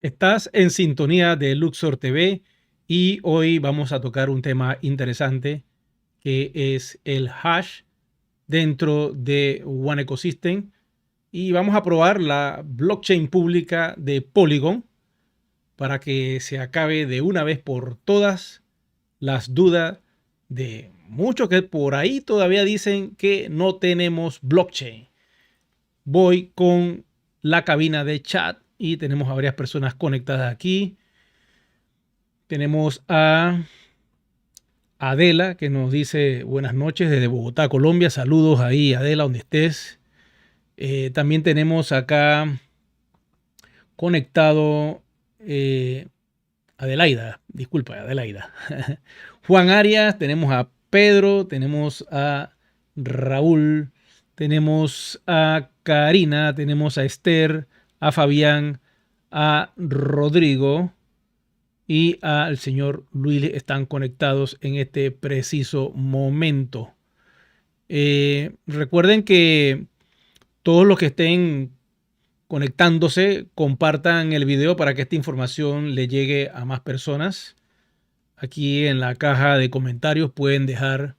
Estás en sintonía de Luxor TV y hoy vamos a tocar un tema interesante que es el hash dentro de One Ecosystem y vamos a probar la blockchain pública de Polygon para que se acabe de una vez por todas las dudas de muchos que por ahí todavía dicen que no tenemos blockchain. Voy con la cabina de chat y tenemos a varias personas conectadas aquí. Tenemos a Adela que nos dice buenas noches desde Bogotá, Colombia. Saludos ahí, Adela, donde estés. También tenemos acá conectado Adelaida, disculpa, Adelaida. Juan Arias, tenemos a Pedro, tenemos a Raúl, tenemos a Karina, tenemos a Esther, a Fabián, a Rodrigo y al señor Luis están conectados en este preciso momento. Recuerden que todos los que estén conectándose, compartan el video para que esta información le llegue a más personas. Aquí en la caja de comentarios pueden dejar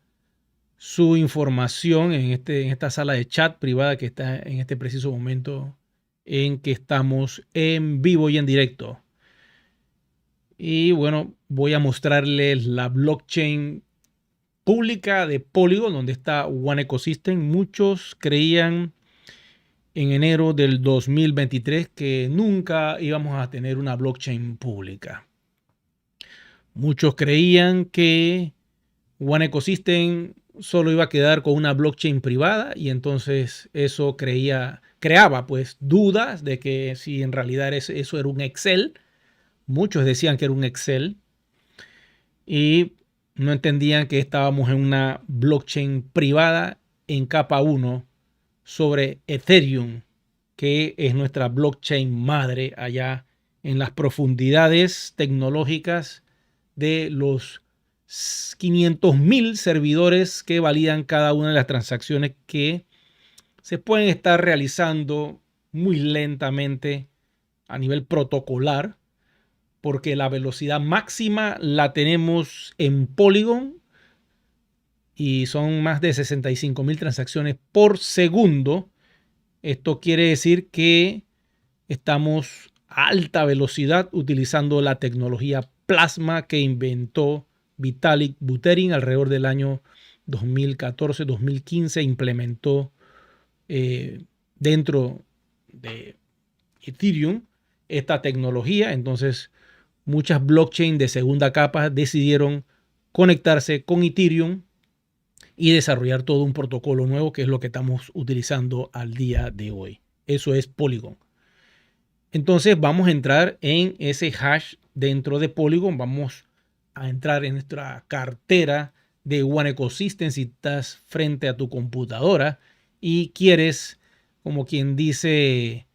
su información en esta sala de chat privada que está en este preciso momento en que estamos en vivo y en directo. Y bueno, voy a mostrarles la blockchain pública de Polygon, donde está One Ecosystem. Muchos creían en enero del 2023 que nunca íbamos a tener una blockchain pública. Muchos creían que One Ecosystem solo iba a quedar con una blockchain privada y entonces eso creaba pues dudas de que si en realidad eso era un Excel. Muchos decían que era un Excel y no entendían que estábamos en una blockchain privada en capa 1 sobre Ethereum, que es nuestra blockchain madre allá en las profundidades tecnológicas de los 500.000 servidores que validan cada una de las transacciones que se pueden estar realizando muy lentamente a nivel protocolar, porque la velocidad máxima la tenemos en Polygon y son más de 65.000 transacciones por segundo. Esto quiere decir que estamos a alta velocidad utilizando la tecnología Plasma que inventó Vitalik Buterin alrededor del año 2014-2015. Implementó dentro de Ethereum esta tecnología. Entonces muchas blockchains de segunda capa decidieron conectarse con Ethereum y desarrollar todo un protocolo nuevo que es lo que estamos utilizando al día de hoy. Eso es Polygon. Entonces vamos a entrar en ese hash dentro de Polygon. Vamos a entrar en nuestra cartera de One Ecosystem. Si estás frente a tu computadora y quieres, como quien dice,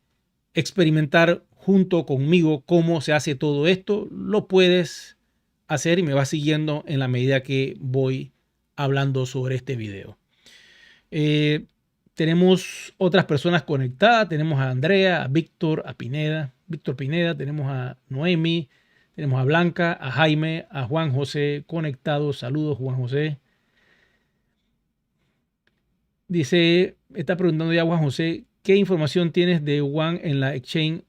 experimentar junto conmigo cómo se hace todo esto, lo puedes hacer y me vas siguiendo en la medida que voy hablando sobre este video. Tenemos otras personas conectadas. Tenemos a Andrea, a Víctor, a Pineda, Víctor Pineda, tenemos a Noemi, tenemos a Blanca, a Jaime, a Juan José conectados. Saludos, Juan José. Dice, está preguntando ya Juan José, ¿qué información tienes de One en la exchange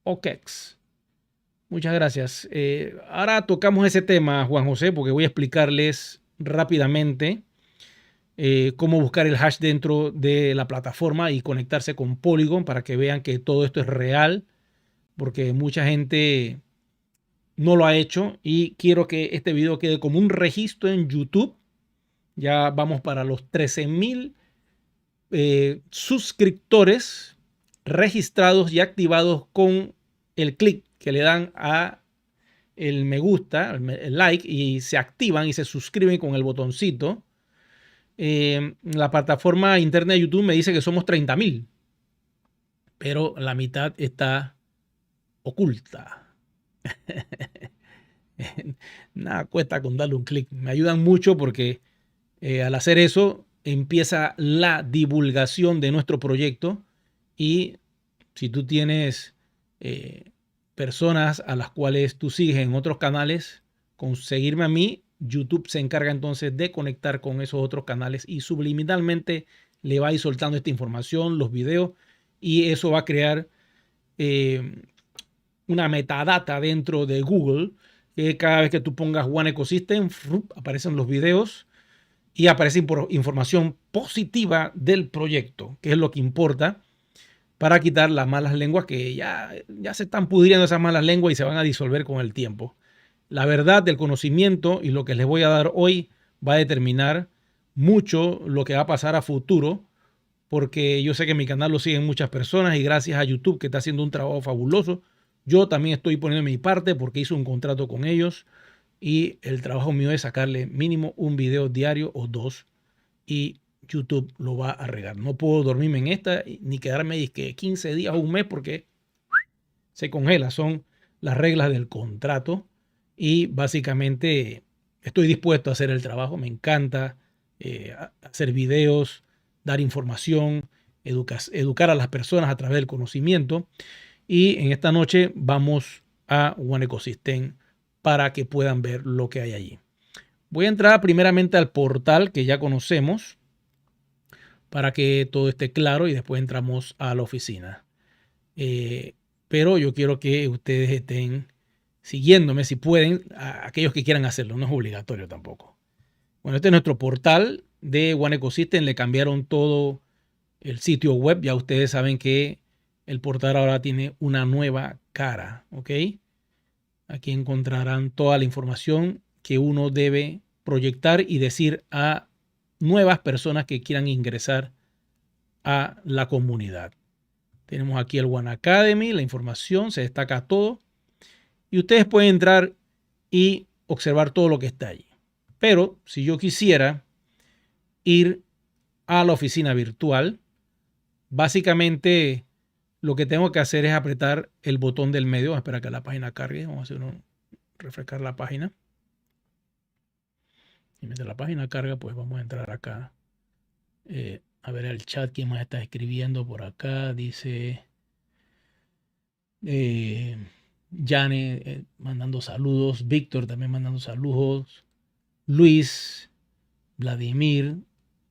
OKEX? Muchas gracias. Ahora tocamos ese tema, Juan José, porque voy a explicarles rápidamente cómo buscar el hash dentro de la plataforma y conectarse con Polygon para que vean que todo esto es real, porque mucha gente no lo ha hecho y quiero que este video quede como un registro en YouTube. Ya vamos para los 13.000 suscriptores registrados y activados con el clic que le dan a el me gusta, el like, y se activan y se suscriben con el botoncito. La plataforma interna de YouTube me dice que somos 30.000, pero la mitad está oculta. Nada cuesta con darle un clic. Me ayudan mucho porque al hacer eso empieza la divulgación de nuestro proyecto y si tú tienes personas a las cuales tú sigues en otros canales, con seguirme a mí, YouTube se encarga entonces de conectar con esos otros canales y subliminalmente le va a ir soltando esta información, los videos, y eso va a crear una metadata dentro de Google, que cada vez que tú pongas One Ecosystem, aparecen los videos y aparece información positiva del proyecto, que es lo que importa para quitar las malas lenguas que ya se están pudriendo esas malas lenguas y se van a disolver con el tiempo. La verdad del conocimiento y lo que les voy a dar hoy va a determinar mucho lo que va a pasar a futuro, porque yo sé que mi canal lo siguen muchas personas y gracias a YouTube, que está haciendo un trabajo fabuloso, yo también estoy poniendo mi parte porque hice un contrato con ellos y el trabajo mío es sacarle mínimo un video diario o dos y YouTube lo va a regar. No puedo dormirme en esta ni quedarme 15 días o un mes porque se congela. Son las reglas del contrato y básicamente estoy dispuesto a hacer el trabajo. Me encanta hacer videos, dar información, educar a las personas a través del conocimiento. Y en esta noche vamos a One Ecosystem para que puedan ver lo que hay allí. Voy a entrar primeramente al portal que ya conocemos para que todo esté claro y después entramos a la oficina. Pero yo quiero que ustedes estén siguiéndome si pueden, a aquellos que quieran hacerlo, no es obligatorio tampoco. Bueno, este es nuestro portal de One Ecosystem, le cambiaron todo el sitio web, ya ustedes saben que el portal ahora tiene una nueva cara, ¿ok? Aquí encontrarán toda la información que uno debe proyectar y decir a nuevas personas que quieran ingresar a la comunidad. Tenemos aquí el One Academy, la información, se destaca todo. Y ustedes pueden entrar y observar todo lo que está allí. Pero si yo quisiera ir a la oficina virtual, básicamente lo que tengo que hacer es apretar el botón del medio. Vamos a esperar que la página cargue. Vamos a refrescar la página. Y mientras la página carga, pues vamos a entrar acá. A ver el chat, quién más está escribiendo por acá. Dice Jane mandando saludos. Víctor también mandando saludos. Luis, Vladimir.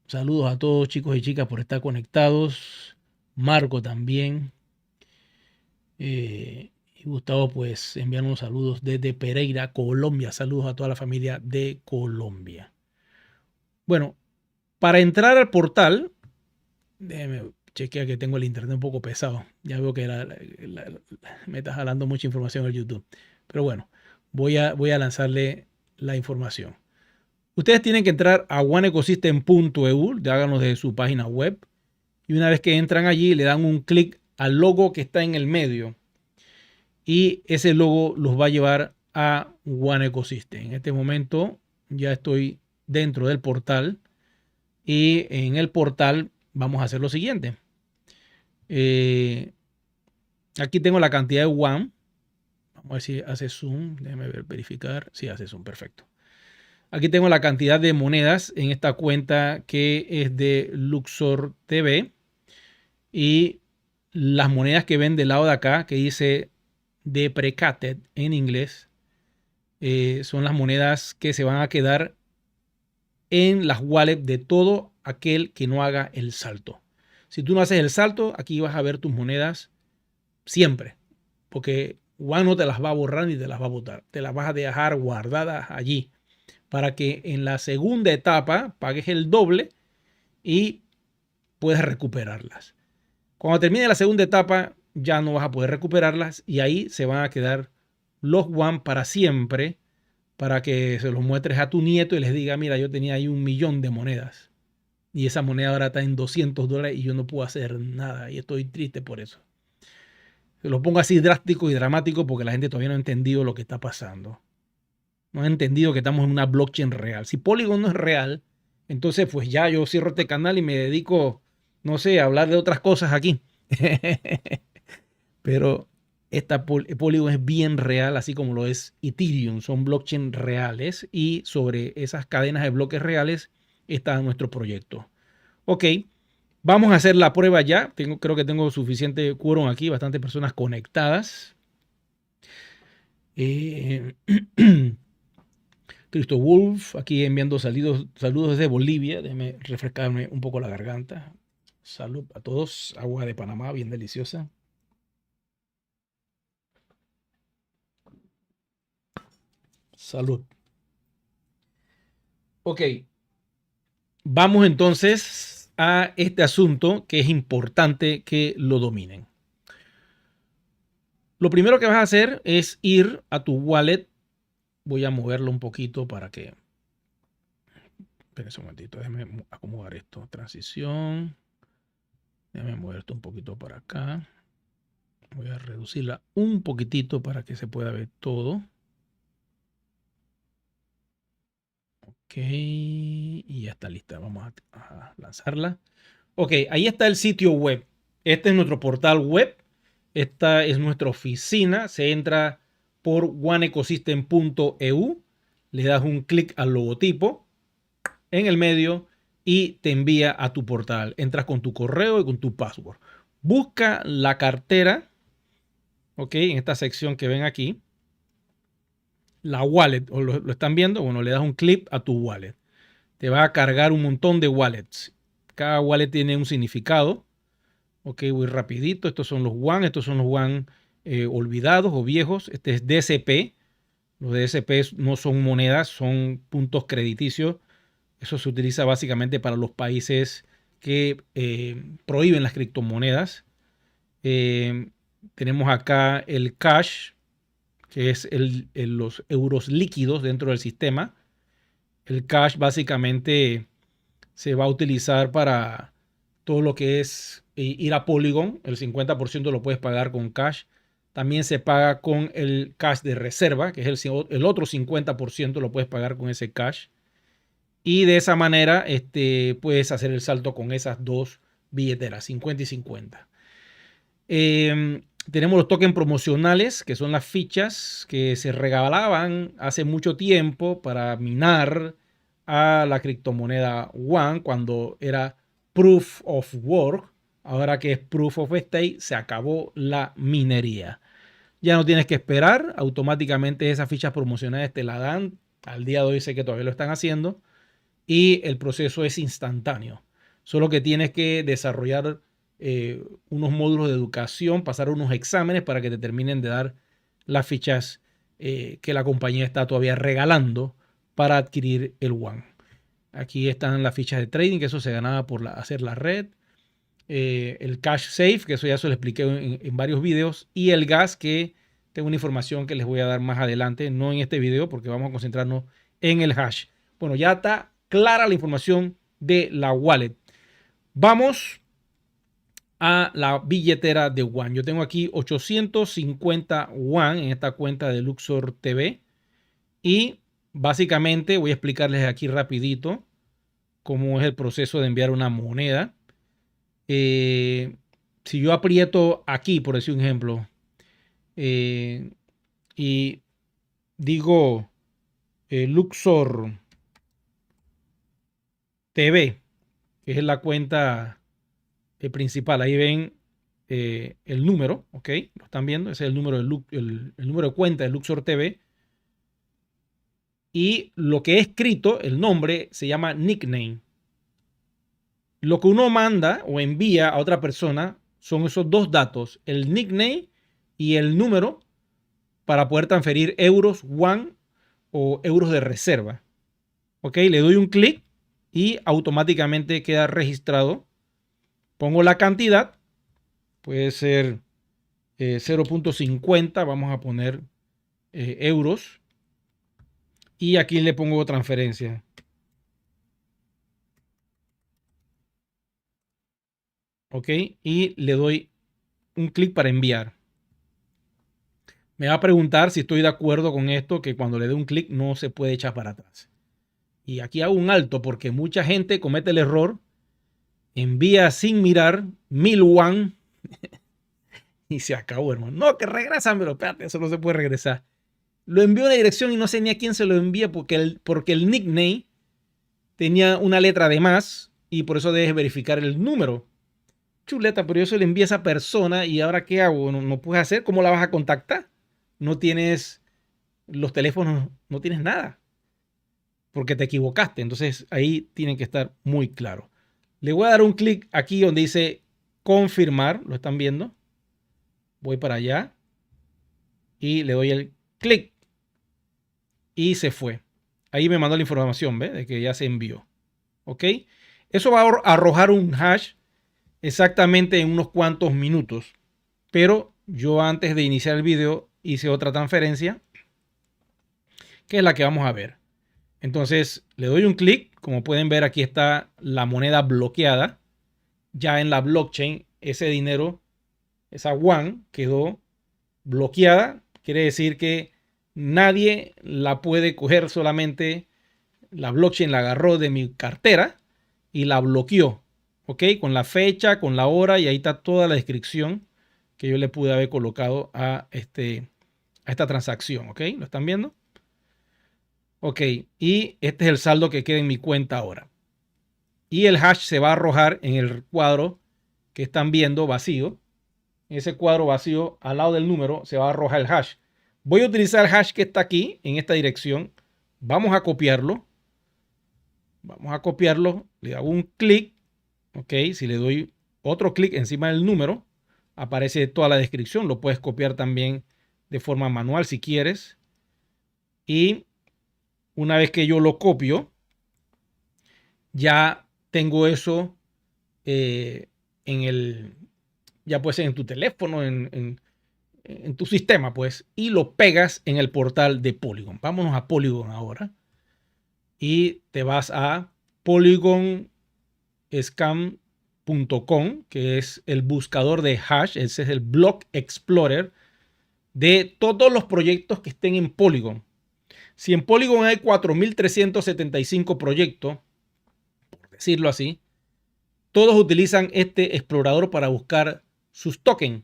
Saludos a todos, chicos y chicas, por estar conectados. Marco también. Y Gustavo, pues enviar unos saludos desde Pereira, Colombia. Saludos a toda la familia de Colombia. Bueno, para entrar al portal, déjeme chequear que tengo el internet un poco pesado. Ya veo que me está jalando mucha información en YouTube. Pero bueno, voy a lanzarle la información. Ustedes tienen que entrar a oneecosystem.eu, háganlo desde su página web. Y una vez que entran allí, le dan un clic al logo que está en el medio. Y ese logo los va a llevar a One Ecosystem. En este momento ya estoy dentro del portal. Y en el portal vamos a hacer lo siguiente. Aquí tengo la cantidad de One. Vamos a ver si hace zoom. Déjeme verificar. Sí, hace zoom. Perfecto. Aquí tengo la cantidad de monedas en esta cuenta que es de Luxor TV. Y las monedas que ven del lado de acá, que dice deprecated en inglés, son las monedas que se van a quedar en las wallets de todo aquel que no haga el salto. Si tú no haces el salto, aquí vas a ver tus monedas siempre, porque One no te las va a borrar ni te las va a botar, te las vas a dejar guardadas allí para que en la segunda etapa pagues el doble y puedas recuperarlas. Cuando termine la segunda etapa ya no vas a poder recuperarlas y ahí se van a quedar los One para siempre, para que se los muestres a tu nieto y les diga, mira, yo tenía ahí 1.000.000 de monedas y esa moneda ahora está en $200 y yo no puedo hacer nada y estoy triste por eso. Se lo pongo así drástico y dramático porque la gente todavía no ha entendido lo que está pasando. No ha entendido que estamos en una blockchain real. Si Polygon no es real, entonces pues ya yo cierro este canal y me dedico, no sé, a hablar de otras cosas aquí. Pero esta Polygon es bien real, así como lo es Ethereum. Son blockchain reales y sobre esas cadenas de bloques reales está nuestro proyecto. Ok, vamos a hacer la prueba ya. Creo que tengo suficiente quórum aquí, bastantes personas conectadas. Eh, Cristo Wolf, aquí enviando saludos desde Bolivia. Déjeme refrescarme un poco la garganta. Salud a todos. Agua de Panamá, bien deliciosa. Salud. Ok, vamos entonces a este asunto que es importante que lo dominen. Lo primero que vas a hacer es ir a tu wallet. Voy a moverlo un poquito para que... Espérense un momentito, déjame acomodar esto. Transición. Déjame mover esto un poquito para acá. Voy a reducirla un poquitito para que se pueda ver todo. Ok, y ya está lista. Vamos a lanzarla. Ok, ahí está el sitio web. Este es nuestro portal web. Esta es nuestra oficina. Se entra por oneecosystem.eu. Le das un clic al logotipo en el medio y te envía a tu portal. Entras con tu correo y con tu password. Busca la cartera. Ok, en esta sección que ven aquí. La wallet, o lo están viendo, bueno, le das un clic a tu wallet. Te va a cargar un montón de wallets. Cada wallet tiene un significado. Ok, voy rapidito. Estos son los WAN. Estos son los WAN olvidados o viejos. Este es DCP. Los DCP no son monedas, son puntos crediticios. Eso se utiliza básicamente para los países que prohíben las criptomonedas. Tenemos acá el cash, que es los euros líquidos dentro del sistema. El cash básicamente se va a utilizar para todo lo que es ir a Polygon. El 50% lo puedes pagar con cash. También se paga con el cash de reserva, que es el otro 50% lo puedes pagar con ese cash. Y de esa manera puedes hacer el salto con esas dos billeteras, 50 y 50. Tenemos los tokens promocionales, que son las fichas que se regalaban hace mucho tiempo para minar a la criptomoneda ONE cuando era Proof of Work. Ahora que es Proof of Stake, se acabó la minería. Ya no tienes que esperar, automáticamente esas fichas promocionales te la dan. Al día de hoy sé que todavía lo están haciendo y el proceso es instantáneo. Solo que tienes que desarrollar unos módulos de educación, pasar unos exámenes para que te terminen de dar las fichas que la compañía está todavía regalando para adquirir el ONE. Aquí están las fichas de trading, que eso se ganaba por hacer la red. El cash safe, que eso ya se lo expliqué en varios videos. Y el gas, que tengo una información que les voy a dar más adelante, no en este video, porque vamos a concentrarnos en el hash. Bueno, ya está clara la información de la wallet. Vamos a la billetera de ONE. Yo tengo aquí 850 ONE en esta cuenta de Luxor TV. Y básicamente voy a explicarles aquí rapidito cómo es el proceso de enviar una moneda. Si yo aprieto aquí, por decir un ejemplo, y digo Luxor TV, que es la cuenta principal, ahí ven el número, ¿ok? Lo están viendo, ese es el número el número de cuenta de Luxor TV. Y lo que he escrito, el nombre, se llama nickname. Lo que uno manda o envía a otra persona son esos dos datos, el nickname y el número, para poder transferir euros ONE o euros de reserva. Ok, le doy un clic y automáticamente queda registrado. Pongo la cantidad, puede ser 0.50, vamos a poner euros. Y aquí le pongo transferencia. Ok, y le doy un clic para enviar. Me va a preguntar si estoy de acuerdo con esto, que cuando le dé un clic no se puede echar para atrás. Y aquí hago un alto porque mucha gente comete el error, envía sin mirar 1000 ONE y se acabó, hermano. No, que regresan, pero espérate, eso no se puede regresar. Lo envió a una dirección y no sé ni a quién se lo envía porque el nickname tenía una letra de más y por eso debes verificar el número. Chuleta, pero yo se lo envié a esa persona y ahora ¿qué hago? No puedes hacer, ¿cómo la vas a contactar? No tienes los teléfonos no tienes nada porque te equivocaste. Entonces ahí tienen que estar muy claros. Le voy a dar un clic aquí donde dice confirmar. ¿Lo están viendo? Voy para allá y le doy el clic y se fue. Ahí me mandó la información, ¿ve? De que ya se envió. ¿Ok? Eso va a arrojar un hash exactamente en unos cuantos minutos. Pero yo antes de iniciar el video hice otra transferencia, que es la que vamos a ver. Entonces le doy un clic. Como pueden ver, aquí está la moneda bloqueada. Ya en la blockchain, ese dinero, esa WAN quedó bloqueada. Quiere decir que nadie la puede coger, solamente la blockchain la agarró de mi cartera y la bloqueó. ¿Ok? Con la fecha, con la hora, y ahí está toda la descripción que yo le pude haber colocado a esta transacción. ¿Ok? ¿Lo están viendo? Ok, y este es el saldo que queda en mi cuenta ahora. Y el hash se va a arrojar en el cuadro que están viendo vacío. En ese cuadro vacío, al lado del número, se va a arrojar el hash. Voy a utilizar el hash que está aquí, en esta dirección. Vamos a copiarlo. Vamos a copiarlo. Le hago un clic. Ok, si le doy otro clic encima del número, aparece toda la descripción. Lo puedes copiar también de forma manual si quieres. Y una vez que yo lo copio, ya tengo eso ya puede ser en tu teléfono, en tu sistema, pues, y lo pegas en el portal de Polygon. Vámonos a Polygon ahora. Y te vas a polygonscam.com, que es el buscador de hash. Ese es el Block Explorer de todos los proyectos que estén en Polygon. Si en Polygon hay 4.375 proyectos, por decirlo así, todos utilizan este explorador para buscar sus tokens.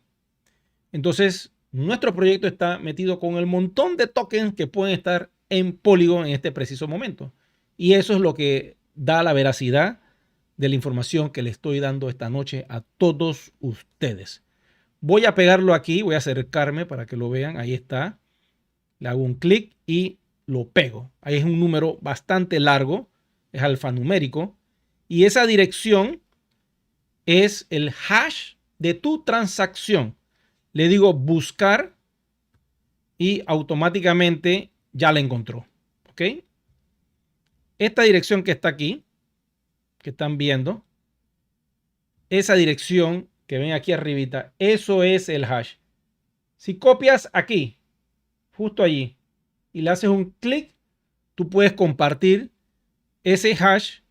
Entonces, nuestro proyecto está metido con el montón de tokens que pueden estar en Polygon en este preciso momento. Y eso es lo que da la veracidad de la información que le estoy dando esta noche a todos ustedes. Voy a pegarlo aquí, voy a acercarme para que lo vean. Ahí está. Le hago un clic y lo pego. Ahí es un número bastante largo, es alfanumérico. Y esa dirección es el hash de tu transacción. Le digo buscar y automáticamente ya la encontró. ¿Ok? Esta dirección que está aquí, que están viendo, esa dirección que ven aquí arribita, eso es el hash. Si copias aquí, justo allí, y le haces un clic, tú puedes compartir ese hash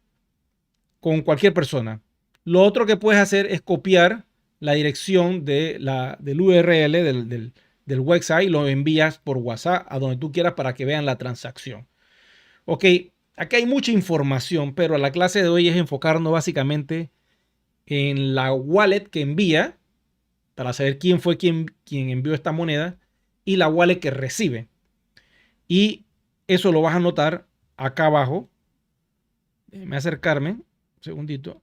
con cualquier persona. Lo otro que puedes hacer es copiar la dirección del URL del website y lo envías por WhatsApp a donde tú quieras para que vean la transacción. Ok, aquí hay mucha información, pero la clase de hoy es enfocarnos básicamente en la wallet que envía, para saber quién fue quien envió esta moneda, y la wallet que recibe. Y eso lo vas a notar acá abajo. Déjame acercarme un segundito.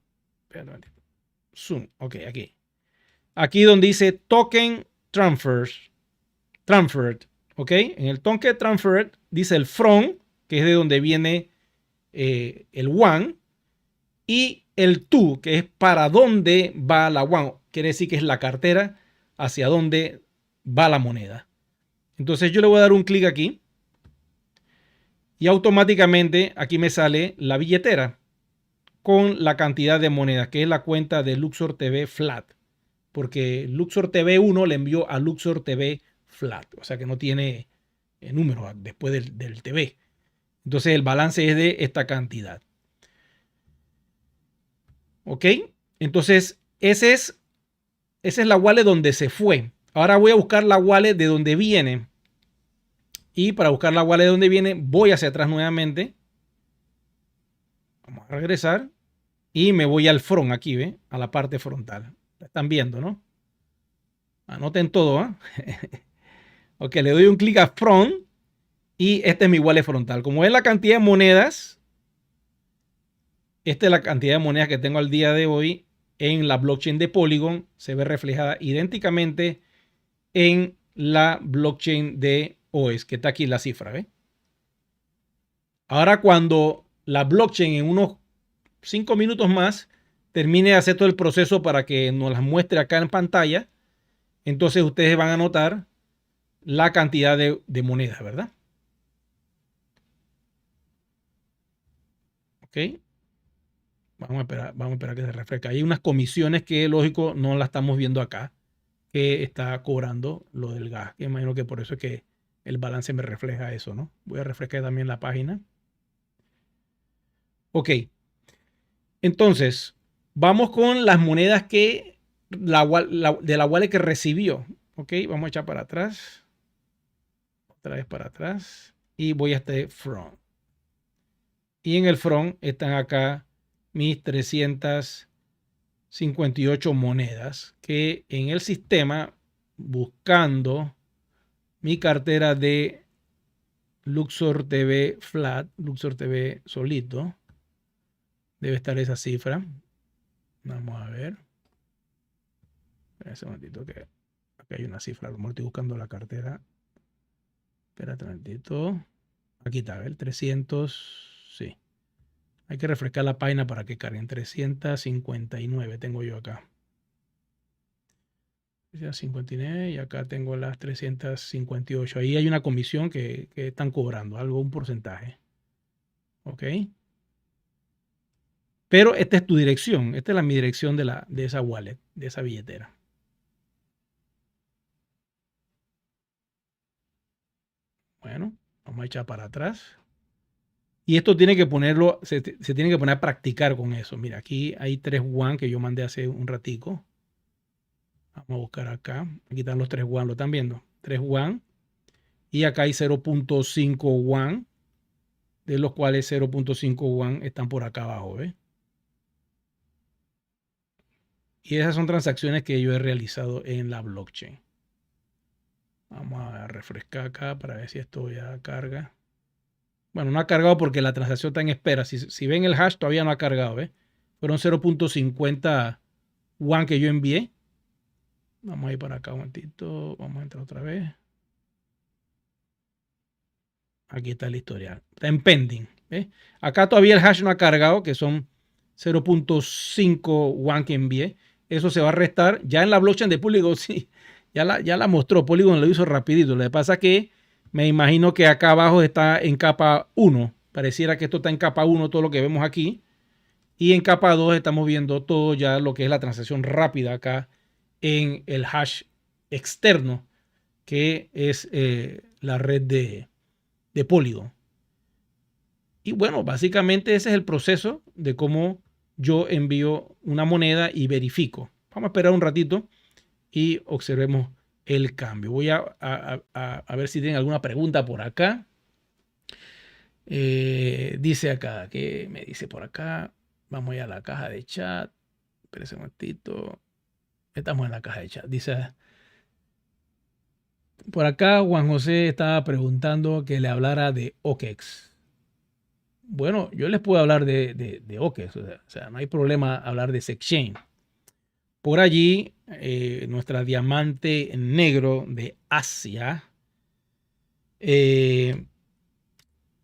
Zoom. Ok, aquí. Aquí donde dice token transferred. Ok. En el token transferred dice el from, que es de donde viene el one. Y el to, que es para dónde va la one. Quiere decir que es la cartera hacia dónde va la moneda. Entonces yo le voy a dar un clic aquí. Y automáticamente aquí me sale la billetera con la cantidad de monedas, que es la cuenta de Luxor TV Flat. Porque Luxor TV 1 le envió a Luxor TV Flat. O sea que no tiene número después del TV. Entonces el balance es de esta cantidad. ¿Ok? Entonces esa es la wallet donde se fue. Ahora voy a buscar la wallet de donde viene. Y para buscar la wallet de donde viene, voy hacia atrás nuevamente. Vamos a regresar. Y me voy al front aquí, ¿ve? A la parte frontal. La están viendo, ¿no? Anoten todo, ¿eh? Ok, le doy un clic a front. Y este es mi wallet frontal. Como es la cantidad de monedas, esta es la cantidad de monedas que tengo al día de hoy en la blockchain de Polygon. Se ve reflejada idénticamente en la blockchain de OES, que está aquí la cifra, ¿ves? Ahora cuando la blockchain en unos 5 minutos más termine de hacer todo el proceso para que nos las muestre acá en pantalla, entonces ustedes van a notar la cantidad de monedas, ¿verdad? Ok. Vamos a esperar que se refresque. Hay unas comisiones que, lógico, no las estamos viendo acá, que está cobrando lo del gas. Que imagino que por eso es que el balance me refleja eso, ¿no? Voy a refrescar también la página. Ok. Entonces, vamos con las monedas que de la wallet que recibió. Ok, vamos a echar para atrás. Otra vez para atrás. Y voy a este front. Y en el front están acá mis 358 monedas que en el sistema, buscando mi cartera de Luxor TV Flat, Luxor TV solito, debe estar esa cifra. Vamos a ver. Espera un momentito que aquí hay una cifra. A lo mejor estoy buscando la cartera. Espérate un momentito. Aquí está, a ver, 300. Sí. Hay que refrescar la página para que carguen. 359 tengo yo acá. 359 y acá tengo las 358. Ahí hay una comisión que están cobrando, algo, un porcentaje. ¿Ok? Pero esta es tu dirección. Esta es mi dirección de esa wallet, de esa billetera. Bueno, vamos a echar para atrás. Y esto tiene que ponerlo, se tiene que poner a practicar con eso. Mira, aquí hay 3 WAN que yo mandé hace un ratico. Vamos a buscar acá. Aquí están los 3 WAN, ¿lo están viendo? 3 WAN. Y acá hay 0.5 WAN, de los cuales 0.5 WAN están por acá abajo, ¿ves? Y esas son transacciones que yo he realizado en la blockchain. Vamos a refrescar acá para ver si esto ya carga. Bueno, no ha cargado porque la transacción está en espera. Si ven el hash, todavía no ha cargado, ¿ves? Fueron 0.50 WAN que yo envié. Vamos a ir para acá un momentito. Vamos a entrar otra vez. Aquí está el historial. Está en pending. ¿Ves? Acá todavía el hash no ha cargado, que son 0.5 WAN que envié. Eso se va a restar. Ya en la blockchain de Polygon, sí. Ya la mostró. Polygon lo hizo rapidito. Lo que pasa es que me imagino que acá abajo está en capa 1. Pareciera que esto está en capa 1, todo lo que vemos aquí. Y en capa 2 estamos viendo todo ya lo que es la transacción rápida acá en el hash externo, que es la red de Polygon. Y bueno, básicamente ese es el proceso de cómo yo envío una moneda y verifico. Vamos a esperar un ratito y observemos el cambio. Voy a ver si tienen alguna pregunta por acá. Dice acá, ¿qué me dice por acá? Vamos a la caja de chat. Espérense un momentito. Estamos en la caja de chat. Dice por acá, Juan José estaba preguntando que le hablara de OKEX. Bueno, yo les puedo hablar de OKEX. O sea, no hay problema hablar de ese exchange. Por allí, nuestra diamante negro de Asia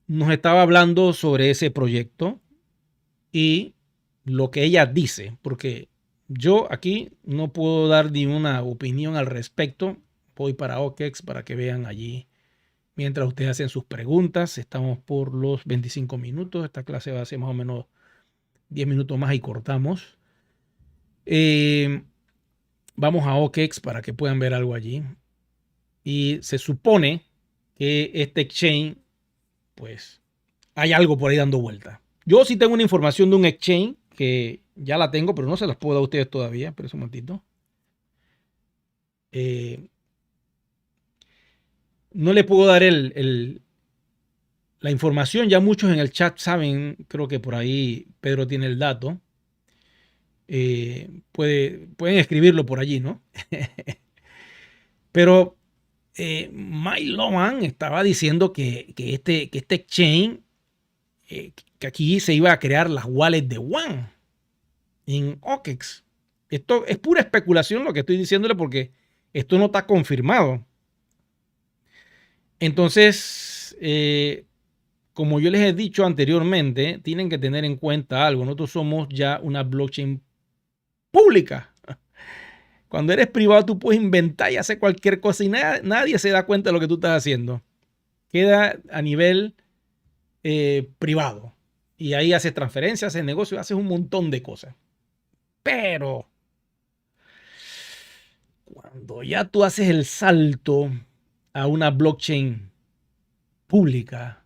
nos estaba hablando sobre ese proyecto y lo que ella dice, porque yo aquí no puedo dar ni una opinión al respecto. Voy para OKEX para que vean allí mientras ustedes hacen sus preguntas. Estamos por los 25 minutos. Esta clase va a ser más o menos 10 minutos más y cortamos. Vamos a OKEX para que puedan ver algo allí. Y se supone que este exchange, pues, hay algo por ahí dando vuelta. Yo sí tengo una información de un exchange que ya la tengo, pero no se las puedo dar a ustedes todavía. Pero un momentito. No le puedo dar la información. Ya muchos en el chat saben, creo que por ahí Pedro tiene el dato. Pueden escribirlo por allí, ¿no? Pero Mike Loman estaba diciendo que este exchange, que aquí se iba a crear las wallets de One en OKEX. Esto es pura especulación lo que estoy diciéndole porque esto no está confirmado. Entonces, como yo les he dicho anteriormente, tienen que tener en cuenta algo. Nosotros somos ya una blockchain pública. Cuando eres privado, tú puedes inventar y hacer cualquier cosa y nadie se da cuenta de lo que tú estás haciendo. Queda a nivel privado. Y ahí haces transferencias, haces negocios, haces un montón de cosas. Pero cuando ya tú haces el salto a una blockchain pública,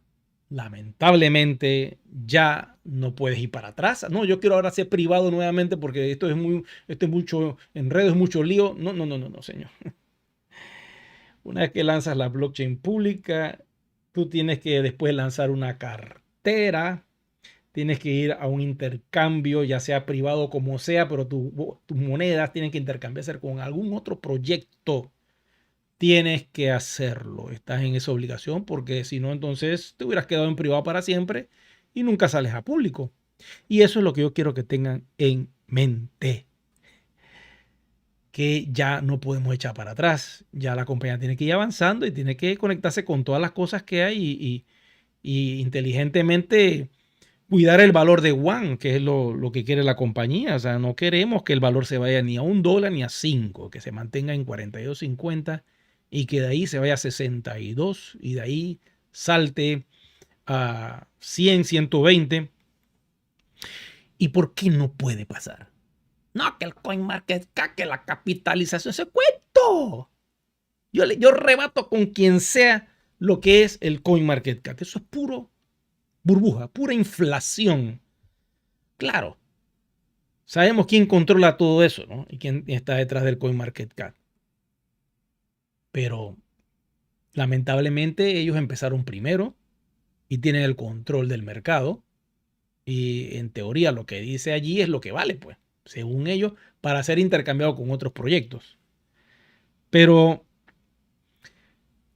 lamentablemente ya no puedes ir para atrás. No, yo quiero ahora ser privado nuevamente porque esto es mucho enredo, es mucho lío. No, no, no, no, no, señor. Una vez que lanzas la blockchain pública, tú tienes que después lanzar una cartera, tienes que ir a un intercambio, ya sea privado como sea, pero tus monedas tienen que intercambiarse con algún otro proyecto. Tienes que hacerlo, estás en esa obligación porque si no, entonces te hubieras quedado en privado para siempre y nunca sales a público. Y eso es lo que yo quiero que tengan en mente, que ya no podemos echar para atrás. Ya la compañía tiene que ir avanzando y tiene que conectarse con todas las cosas que hay y inteligentemente cuidar el valor de One, que es lo que quiere la compañía. O sea, no queremos que el valor se vaya ni a $1 ni a 5, que se mantenga en 42.50 y que de ahí se vaya a 62 y de ahí salte a 100, 120. ¿Y por qué no puede pasar? No, que el CoinMarketCap, que la capitalización, ese cuento. Yo rebato con quien sea lo que es el CoinMarketCap. Eso es puro burbuja, pura inflación. Claro, sabemos quién controla todo eso, ¿no? Y quién está detrás del CoinMarketCap. Pero lamentablemente ellos empezaron primero y tienen el control del mercado. Y en teoría lo que dice allí es lo que vale, pues, según ellos, para ser intercambiado con otros proyectos. Pero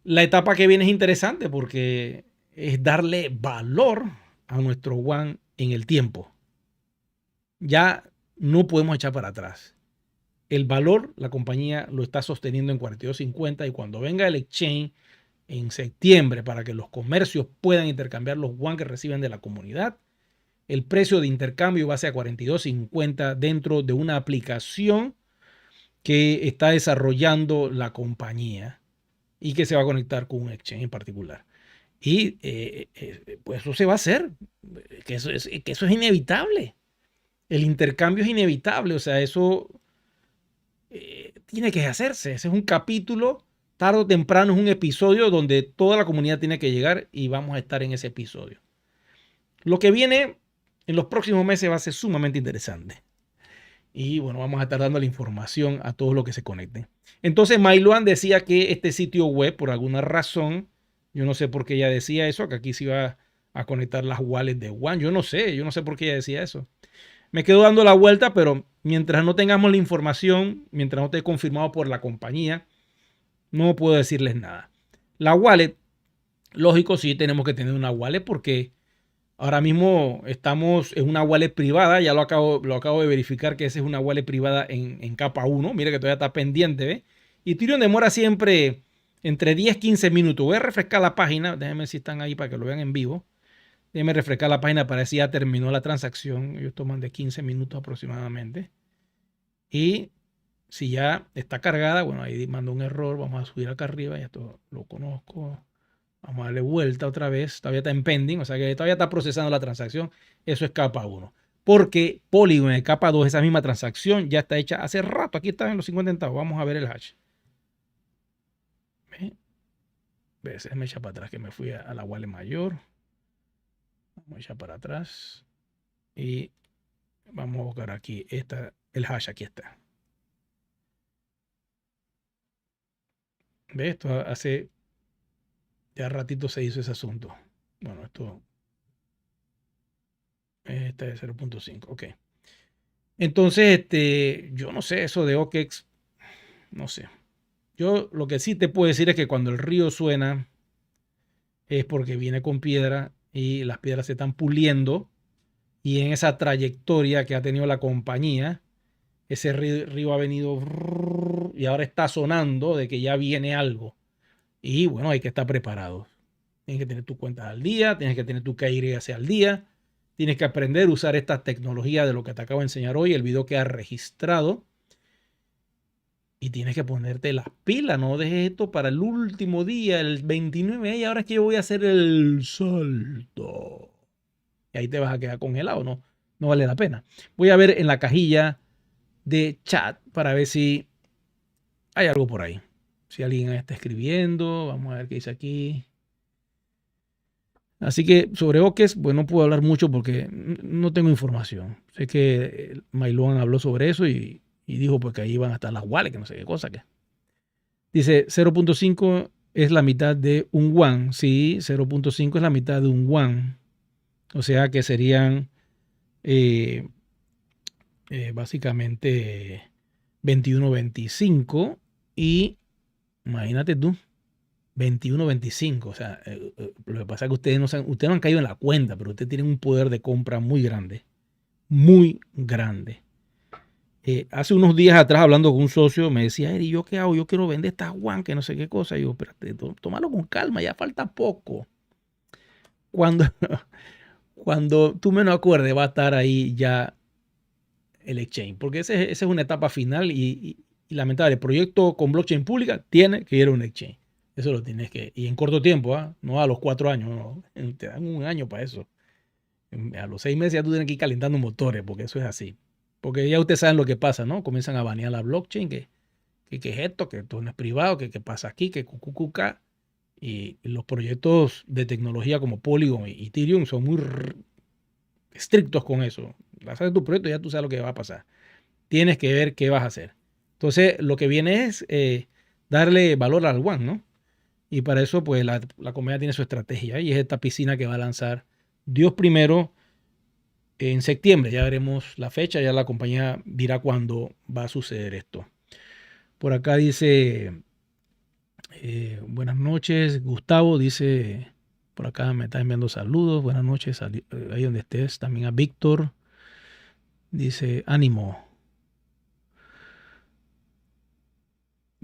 la etapa que viene es interesante porque es darle valor a nuestro One en el tiempo. Ya no podemos echar para atrás. El valor, la compañía lo está sosteniendo en 42.50 y cuando venga el exchange en septiembre para que los comercios puedan intercambiar los One que reciben de la comunidad, el precio de intercambio va a ser a 42.50 dentro de una aplicación que está desarrollando la compañía y que se va a conectar con un exchange en particular. Y pues eso se va a hacer, que eso es inevitable. El intercambio es inevitable, o sea, eso tiene que hacerse. Ese es un capítulo, tarde o temprano es un episodio donde toda la comunidad tiene que llegar y vamos a estar en ese episodio. Lo que viene en los próximos meses va a ser sumamente interesante. Y bueno, vamos a estar dando la información a todos los que se conecten. Entonces, Mailuan decía que este sitio web, por alguna razón, yo no sé por qué ella decía eso, que aquí se iba a conectar las wallets de One. Yo no sé por qué ella decía eso. Me quedo dando la vuelta, pero mientras no tengamos la información, mientras no esté confirmado por la compañía, no puedo decirles nada. La wallet, lógico, sí tenemos que tener una wallet porque ahora mismo estamos en una wallet privada, ya lo acabo de verificar que esa es una wallet privada en capa 1. Mire que todavía está pendiente, ¿ve? Y Ethereum demora siempre entre 10 y 15 minutos. Voy a refrescar la página, déjenme ver si están ahí para que lo vean en vivo. Déjenme refrescar la página para ver si ya terminó la transacción. Ellos toman de 15 minutos aproximadamente. Y si ya está cargada, bueno, ahí mando un error. Vamos a subir acá arriba, ya esto lo conozco. Vamos a darle vuelta otra vez. Todavía está en pending, o sea que todavía está procesando la transacción. Eso es capa 1. Porque Polygon en capa 2, esa misma transacción ya está hecha hace rato. Aquí está en los 50 centavos. Vamos a ver el hash. ¿Ves? Me echa para atrás que me fui a la wallet mayor. Vamos a echar para atrás. Y vamos a buscar aquí el hash. Aquí está. ¿Ves? Esto hace ya ratito se hizo ese asunto. Bueno, este es 0.5. Ok. Entonces, yo no sé, eso de OKEx, no sé. Yo lo que sí te puedo decir es que cuando el río suena es porque viene con piedra y las piedras se están puliendo y en esa trayectoria que ha tenido la compañía, ese río ha venido y ahora está sonando de que ya viene algo. Y bueno, hay que estar preparado. Tienes que tener tus cuentas al día, tienes que tener tu KYC al día, tienes que aprender a usar esta tecnología de lo que te acabo de enseñar hoy, el video que has registrado. Y tienes que ponerte las pilas, no dejes esto para el último día, el 29, y ahora es que yo voy a hacer el salto. Y ahí te vas a quedar congelado, no, no vale la pena. Voy a ver en la cajilla de chat para ver si hay algo por ahí. Si alguien está escribiendo, vamos a ver qué dice aquí. Así que sobre OKES, pues no puedo hablar mucho porque no tengo información. Sé que Mailón habló sobre eso y dijo pues que ahí van a estar las wallets, que no sé qué cosa que. Dice 0.5 es la mitad de un WAN. Sí, 0.5 es la mitad de un WAN. O sea que serían básicamente 21.25 y imagínate tú, 21.25. O sea, lo que pasa es que ustedes no han caído en la cuenta, pero ustedes tienen un poder de compra muy grande. Muy grande. Hace unos días atrás, hablando con un socio, me decía, Eri, ¿yo qué hago? Yo quiero vender esta Juan, que no sé qué cosa. Y yo, espérate, tómalo con calma, ya falta poco. Cuando, cuando tú menos acuerdes, va a estar ahí ya el exchange, porque esa es una etapa final y lamentable. El proyecto con blockchain pública tiene que ir a un exchange. Eso lo tienes que, y en corto tiempo, no a los 4 años, no, te dan un año para eso. A los 6 meses ya tú tienes que ir calentando motores, porque eso es así. Porque ya ustedes saben lo que pasa, ¿no? Comienzan a banear la blockchain, que es esto, que esto no es privado, que pasa aquí, que cucucuca. Y los proyectos de tecnología como Polygon y Ethereum son muy estrictos con eso. Haces tu proyecto y ya tú sabes lo que va a pasar. Tienes que ver qué vas a hacer. Entonces, lo que viene es darle valor al One, ¿no? Y para eso, pues, la comunidad tiene su estrategia y es esta piscina que va a lanzar Dios primero en septiembre. Ya veremos la fecha, ya la compañía dirá cuándo va a suceder esto. Por acá dice, buenas noches, Gustavo, dice, por acá me está enviando saludos, buenas noches, ahí donde estés, también a Víctor, dice, ánimo,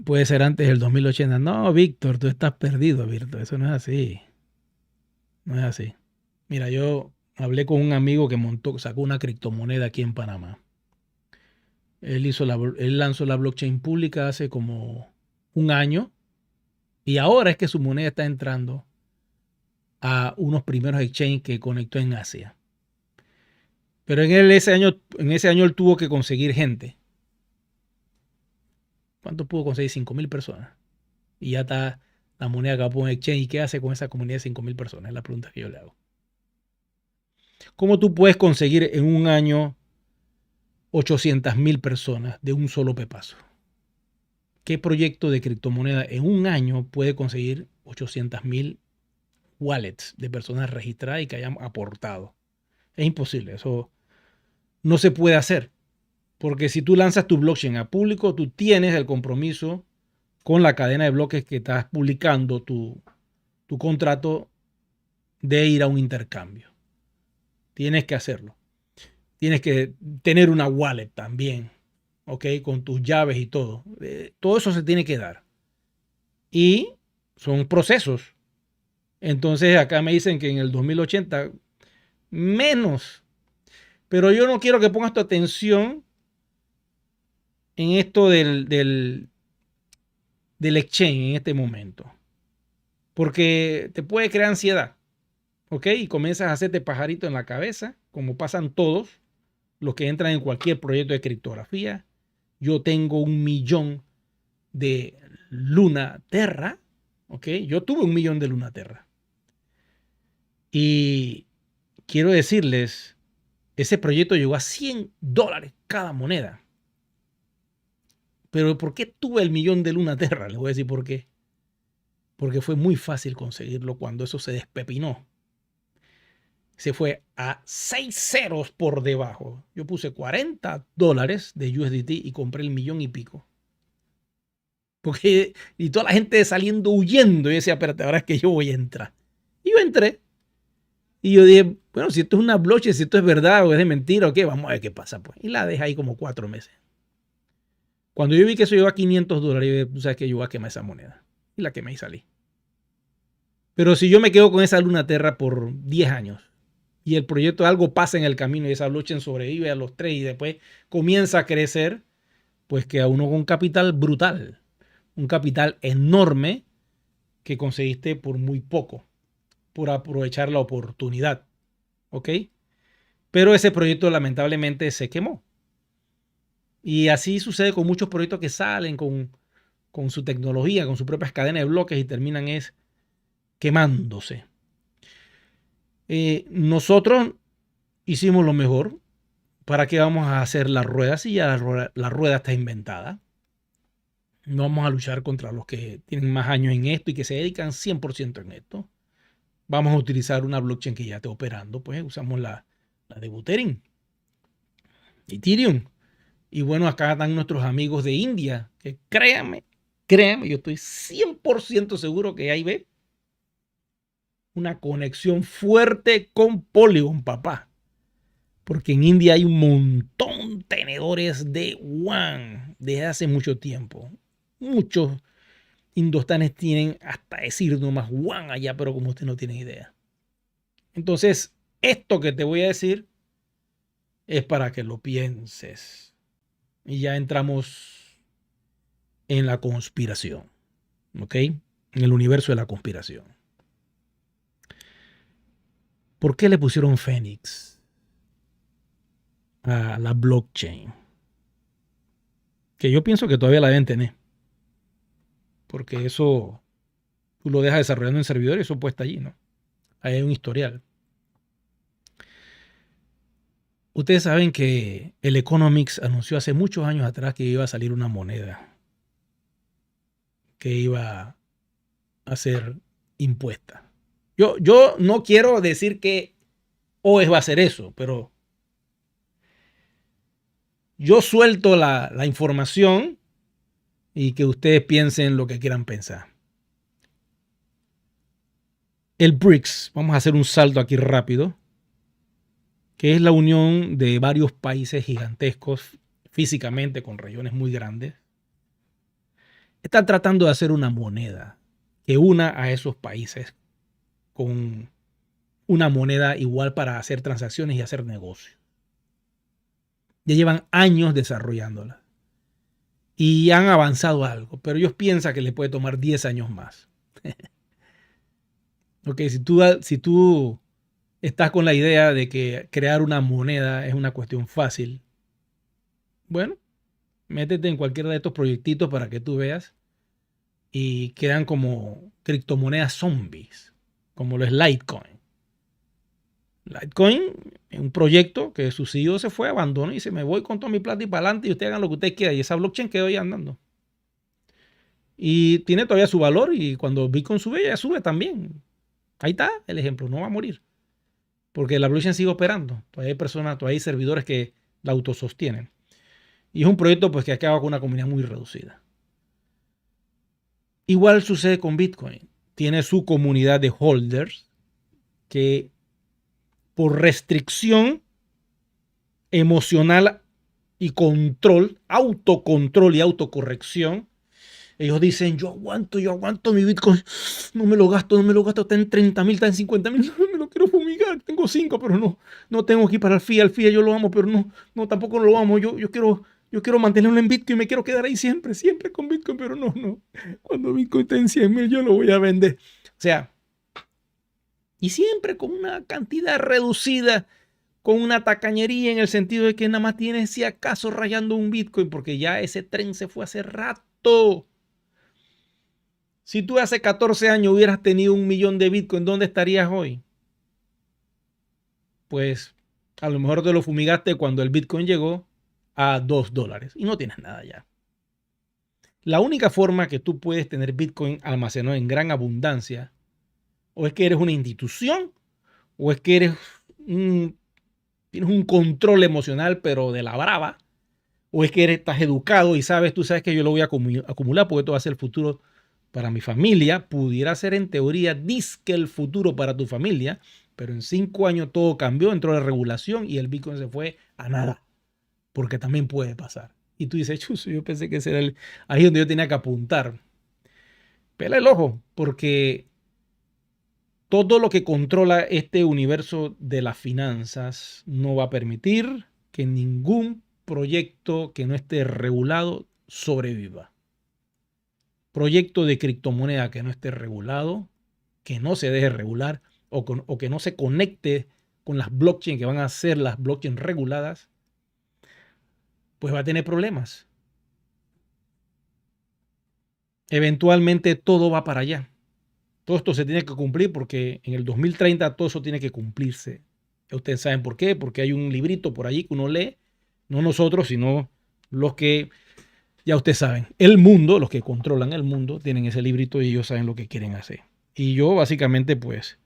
puede ser antes del 2080. No, Víctor, tú estás perdido, Víctor, eso no es así, no es así. Mira, yo hablé con un amigo que sacó una criptomoneda aquí en Panamá. Él lanzó la blockchain pública hace como un año y ahora es que su moneda está entrando a unos primeros exchanges que conectó en Asia. Pero en ese año él tuvo que conseguir gente. ¿Cuánto pudo conseguir? 5.000 personas. Y ya está la moneda que va a poner exchange. ¿Y qué hace con esa comunidad de 5.000 personas? Es la pregunta que yo le hago. ¿Cómo tú puedes conseguir en un año 800.000 personas de un solo pepazo? ¿Qué proyecto de criptomoneda en un año puede conseguir 800.000 wallets de personas registradas y que hayan aportado? Es imposible, eso no se puede hacer. Porque si tú lanzas tu blockchain a público, tú tienes el compromiso con la cadena de bloques que estás publicando tu contrato de ir a un intercambio. Tienes que hacerlo. Tienes que tener una wallet también, ¿ok? Con tus llaves y todo. Todo eso se tiene que dar. Y son procesos. Entonces acá me dicen que en el 2080 menos. Pero yo no quiero que pongas tu atención en esto del exchange en este momento. Porque te puede crear ansiedad. ¿Ok? Y comienzas a hacerte pajarito en la cabeza, como pasan todos los que entran en cualquier proyecto de criptografía. Yo tengo 1.000.000 de Luna Terra. ¿Ok? Yo tuve 1.000.000 de Luna Terra. Y quiero decirles, ese proyecto llegó a $100 cada moneda. Pero ¿por qué tuve el 1.000.000 de Luna Terra? Les voy a decir por qué. Porque fue muy fácil conseguirlo cuando eso se despepinó. Se fue a 6 ceros por debajo. Yo puse $40 de USDT y compré el 1.000.000 y pico. Porque, y toda la gente saliendo huyendo. Y yo decía, espérate, ahora es que yo voy a entrar. Y yo entré. Y yo dije, bueno, si esto es una blockchain, si esto es verdad o es de mentira o qué, vamos a ver qué pasa, pues. Y la dejé ahí como 4 meses. Cuando yo vi que eso llegó a $500, yo dije, tú sabes que yo voy a quemar esa moneda. Y la quemé y salí. Pero si yo me quedo con esa luna Terra por 10 años y el proyecto algo pasa en el camino y esa blockchain sobrevive a los 3 y después comienza a crecer, pues queda uno con un capital brutal, un capital enorme que conseguiste por muy poco, por aprovechar la oportunidad. ¿Ok? Pero ese proyecto lamentablemente se quemó. Y así sucede con muchos proyectos que salen con su tecnología, con sus propias cadenas de bloques y terminan quemándose. Nosotros hicimos lo mejor. ¿Para qué vamos a hacer la rueda si ya la rueda está inventada? No vamos a luchar contra los que tienen más años en esto y que se dedican 100% en esto. Vamos a utilizar una blockchain que ya esté operando. Pues usamos la de Buterin, Ethereum. Y bueno, acá están nuestros amigos de India, que créanme, yo estoy 100% seguro que ahí ve una conexión fuerte con Polygon, papá. Porque en India hay un montón de tenedores de WAN desde hace mucho tiempo. Muchos indostanes tienen hasta decir nomás WAN allá, pero como usted no tiene idea. Entonces, esto que te voy a decir es para que lo pienses. Y ya entramos en la conspiración. ¿Ok? En el universo de la conspiración. ¿Por qué le pusieron Fénix a la blockchain? Que yo pienso que todavía la deben tener. Porque eso tú lo dejas desarrollando en servidor y eso puede estar allí, ¿no? Ahí hay un historial. Ustedes saben que el Economics anunció hace muchos años atrás que iba a salir una moneda que iba a ser impuesta. Yo no quiero decir que OES va a hacer eso, pero yo suelto la información y que ustedes piensen lo que quieran pensar. El BRICS, vamos a hacer un salto aquí rápido, que es la unión de varios países gigantescos físicamente con regiones muy grandes, están tratando de hacer una moneda que una a esos países con una moneda igual para hacer transacciones y hacer negocios. Ya llevan años desarrollándola y han avanzado algo, pero ellos piensan que le puede tomar 10 años más. Ok, si tú estás con la idea de que crear una moneda es una cuestión fácil, bueno, métete en cualquiera de estos proyectitos para que tú veas y quedan como criptomonedas zombies, como lo es Litecoin. Litecoin es un proyecto que su CEO se fue, abandonó y dice, me voy con toda mi plata y para adelante y ustedes hagan lo que ustedes quieran. Y esa blockchain quedó ahí andando. Y tiene todavía su valor y cuando Bitcoin sube, ya sube también. Ahí está el ejemplo, no va a morir. Porque la blockchain sigue operando. Todavía hay personas, todavía hay servidores que la autosostienen. Y es un proyecto pues, que acaba con una comunidad muy reducida. Igual sucede con Bitcoin. Tiene su comunidad de holders que por restricción emocional y control, autocontrol y autocorrección, ellos dicen, yo aguanto mi Bitcoin, no me lo gasto, está en 30,000, está en 50,000, no me lo quiero fumigar, tengo 5, pero no tengo aquí para el FIA yo lo amo, pero no, tampoco lo amo, yo quiero mantenerlo en Bitcoin, me quiero quedar ahí siempre con Bitcoin, pero no, cuando Bitcoin está en 100,000 yo lo voy a vender. O sea, y siempre con una cantidad reducida, con una tacañería en el sentido de que nada más tienes si acaso rayando un Bitcoin, porque ya ese tren se fue hace rato. Si tú hace 14 años hubieras tenido 1,000,000 de Bitcoin, ¿dónde estarías hoy? Pues a lo mejor te lo fumigaste cuando el Bitcoin llegó a $2 y no tienes nada ya. La única forma que tú puedes tener Bitcoin almacenado en gran abundancia, o es que eres una institución, o es que tienes un control emocional, pero de la brava, o es que estás educado y tú sabes que yo lo voy a acumular porque esto va a ser el futuro para mi familia. Pudiera ser en teoría disque el futuro para tu familia, pero en 5 años todo cambió, entró la regulación y el Bitcoin se fue a nada, porque también puede pasar. Y tú dices, chuzo, yo pensé que ese era ahí donde yo tenía que apuntar. Pela el ojo, porque todo lo que controla este universo de las finanzas no va a permitir que ningún proyecto que no esté regulado sobreviva. Proyecto de criptomoneda que no esté regulado, que no se deje regular o que no se conecte con las blockchain que van a ser las blockchain reguladas, pues va a tener problemas. Eventualmente todo va para allá. Todo esto se tiene que cumplir porque en el 2030 todo eso tiene que cumplirse. Ya ustedes saben por qué, porque hay un librito por allí que uno lee, no nosotros, sino los que, ya ustedes saben, el mundo, los que controlan el mundo, tienen ese librito y ellos saben lo que quieren hacer. Y yo básicamente pues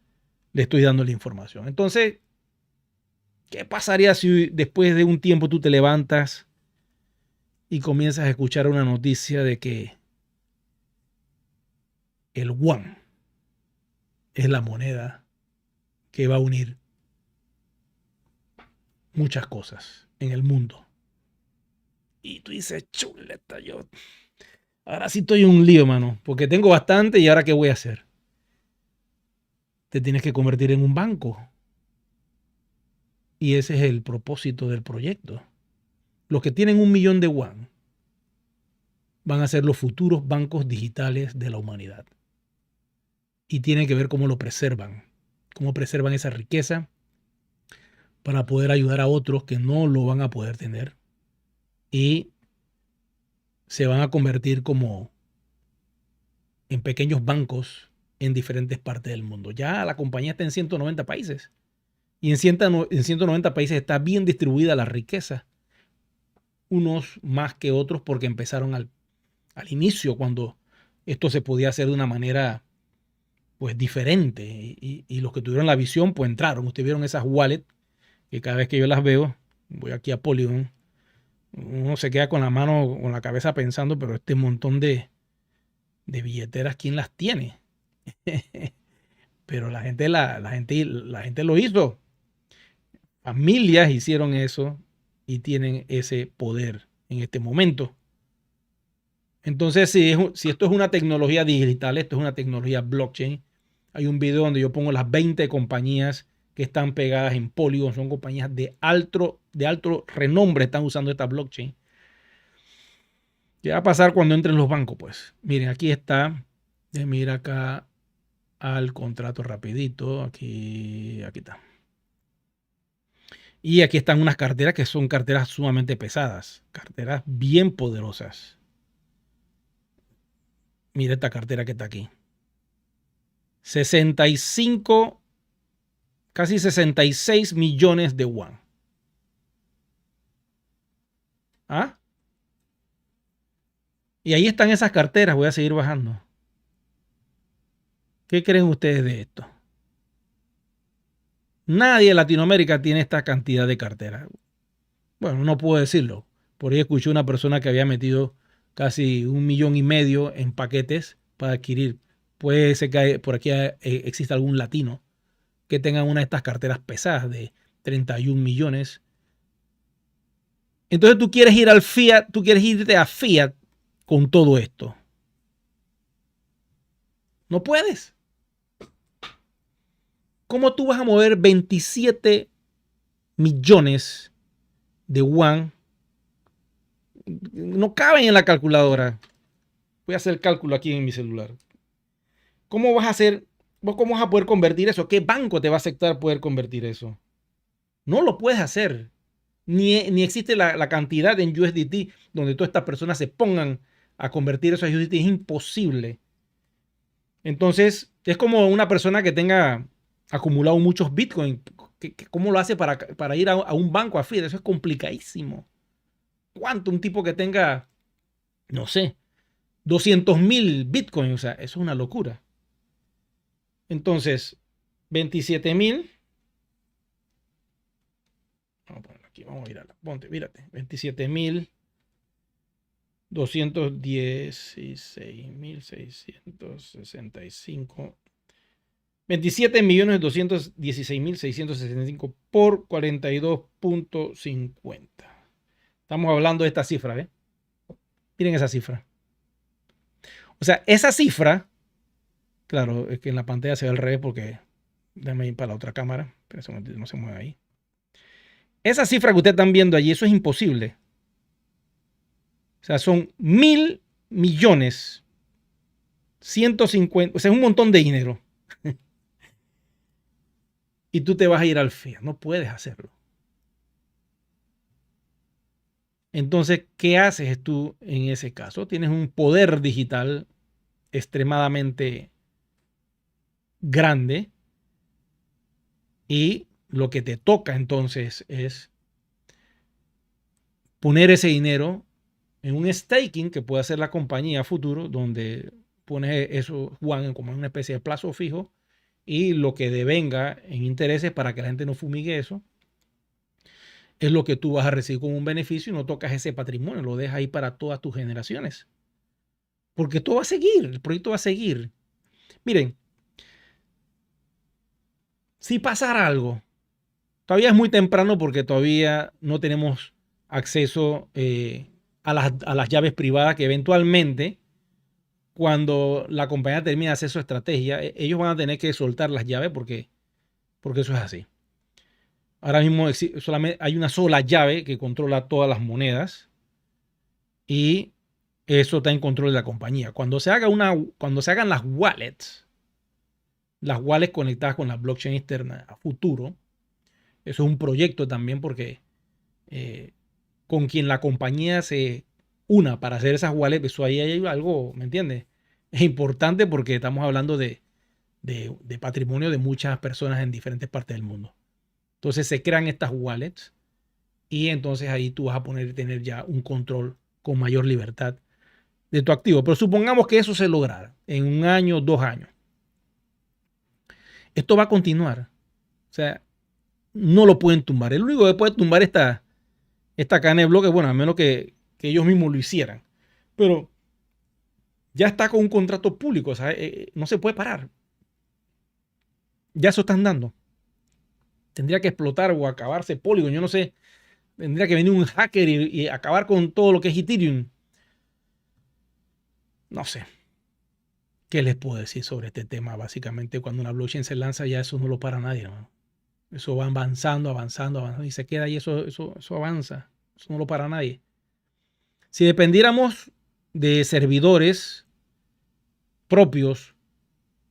le estoy dando la información. Entonces, ¿qué pasaría si después de un tiempo tú te levantas y comienzas a escuchar una noticia de que el yuan es la moneda que va a unir muchas cosas en el mundo? Y tú dices, chuleta, yo ahora sí estoy en un lío, mano, porque tengo bastante y ahora ¿qué voy a hacer? Te tienes que convertir en un banco. Y ese es el propósito del proyecto. Los que tienen 1 millón de yuan van a ser los futuros bancos digitales de la humanidad. Y tienen que ver cómo lo preservan, cómo preservan esa riqueza para poder ayudar a otros que no lo van a poder tener y se van a convertir como en pequeños bancos en diferentes partes del mundo. Ya la compañía está en 190 países y en 190 países está bien distribuida la riqueza, unos más que otros porque empezaron al inicio cuando esto se podía hacer de una manera pues diferente y los que tuvieron la visión pues entraron. Ustedes vieron esas wallets que cada vez que yo las veo, voy aquí a Polygon, uno se queda con la mano, con la cabeza pensando, pero este montón de billeteras, ¿quién las tiene? Pero la gente lo hizo. Familias hicieron eso y tienen ese poder en este momento. Entonces, si esto es una tecnología digital, esto es una tecnología blockchain. Hay un video donde yo pongo las 20 compañías que están pegadas en Polygon. Son compañías de alto renombre, están usando esta blockchain. ¿Qué va a pasar cuando entren los bancos? Pues miren, aquí está. Déjenme ir acá al contrato rapidito. Aquí está. Y aquí están unas carteras que son carteras sumamente pesadas. Carteras bien poderosas. Mira esta cartera que está aquí. 65, casi 66 millones de yuan. ¿Ah? Y ahí están esas carteras. Voy a seguir bajando. ¿Qué creen ustedes de esto? Nadie en Latinoamérica tiene esta cantidad de carteras. Bueno, no puedo decirlo. Por ahí escuché una persona que había metido casi 1,5 millones en paquetes para adquirir. Puede ser que por aquí exista algún latino que tenga una de estas carteras pesadas de 31 millones. Entonces tú quieres ir al Fiat, tú quieres irte a Fiat con todo esto. No puedes. ¿Cómo tú vas a mover 27 millones de yuan? No caben en la calculadora. Voy a hacer el cálculo aquí en mi celular. ¿Cómo vas a hacer? ¿Cómo vas a poder convertir eso? ¿Qué banco te va a aceptar poder convertir eso? No lo puedes hacer. Ni existe la cantidad en USDT donde todas estas personas se pongan a convertir eso a USDT. Es imposible. Entonces, es como una persona que tenga acumulado muchos Bitcoin. ¿Cómo lo hace para ir a un banco a Fiat? Eso es complicadísimo. ¿Cuánto? Un tipo que tenga, no sé, 200,000 Bitcoin. O sea, eso es una locura. Entonces, 27,000. Vamos a ponerlo aquí, vamos a mirarla. Ponte, mírate. 27,216,665. 27,216,665 por 42.50. Estamos hablando de esta cifra, ¿eh? Miren esa cifra. O sea, esa cifra, claro, es que en la pantalla se ve al revés porque Déjame ir para la otra cámara. Pero no se mueve ahí. Esa cifra que ustedes están viendo allí, eso es imposible. O sea, son 1.000 millones. 150, o sea, es un montón de dinero. Y tú te vas a ir al FIA. No puedes hacerlo. Entonces, ¿qué haces tú en ese caso? Tienes un poder digital extremadamente grande y lo que te toca entonces es poner ese dinero en un staking que puede hacer la compañía a futuro, donde pones eso, Juan, como una especie de plazo fijo y lo que devenga en intereses para que la gente no fumigue eso, es lo que tú vas a recibir como un beneficio y no tocas ese patrimonio, lo dejas ahí para todas tus generaciones. Porque esto va a seguir, el proyecto va a seguir. Miren, si pasara algo, todavía es muy temprano porque todavía no tenemos acceso a las llaves privadas que eventualmente, cuando la compañía termine de hacer su estrategia, ellos van a tener que soltar las llaves porque eso es así. Ahora mismo solamente hay una sola llave que controla todas las monedas y eso está en control de la compañía. Cuando se hagan las wallets conectadas con la blockchain externa a futuro, eso es un proyecto también porque con quien la compañía se una para hacer esas wallets, eso ahí hay algo, ¿me entiendes? Es importante porque estamos hablando de patrimonio de muchas personas en diferentes partes del mundo. Entonces se crean estas wallets y entonces ahí tú vas a tener ya un control con mayor libertad de tu activo. Pero supongamos que eso se lograra en 1 año, 2 años. Esto va a continuar. O sea, no lo pueden tumbar. El único que puede tumbar esta cadena de bloques, bueno, a menos que ellos mismos lo hicieran. Pero ya está con un contrato público. O sea, no se puede parar. Ya eso están dando. Tendría que explotar o acabarse Polygon. Yo no sé. Tendría que venir un hacker y acabar con todo lo que es Ethereum. No sé. ¿Qué les puedo decir sobre este tema? Básicamente, cuando una blockchain se lanza, ya eso no lo para nadie, ¿no? Eso va avanzando, avanzando, avanzando y se queda ahí, eso avanza. Eso no lo para nadie. Si dependiéramos de servidores propios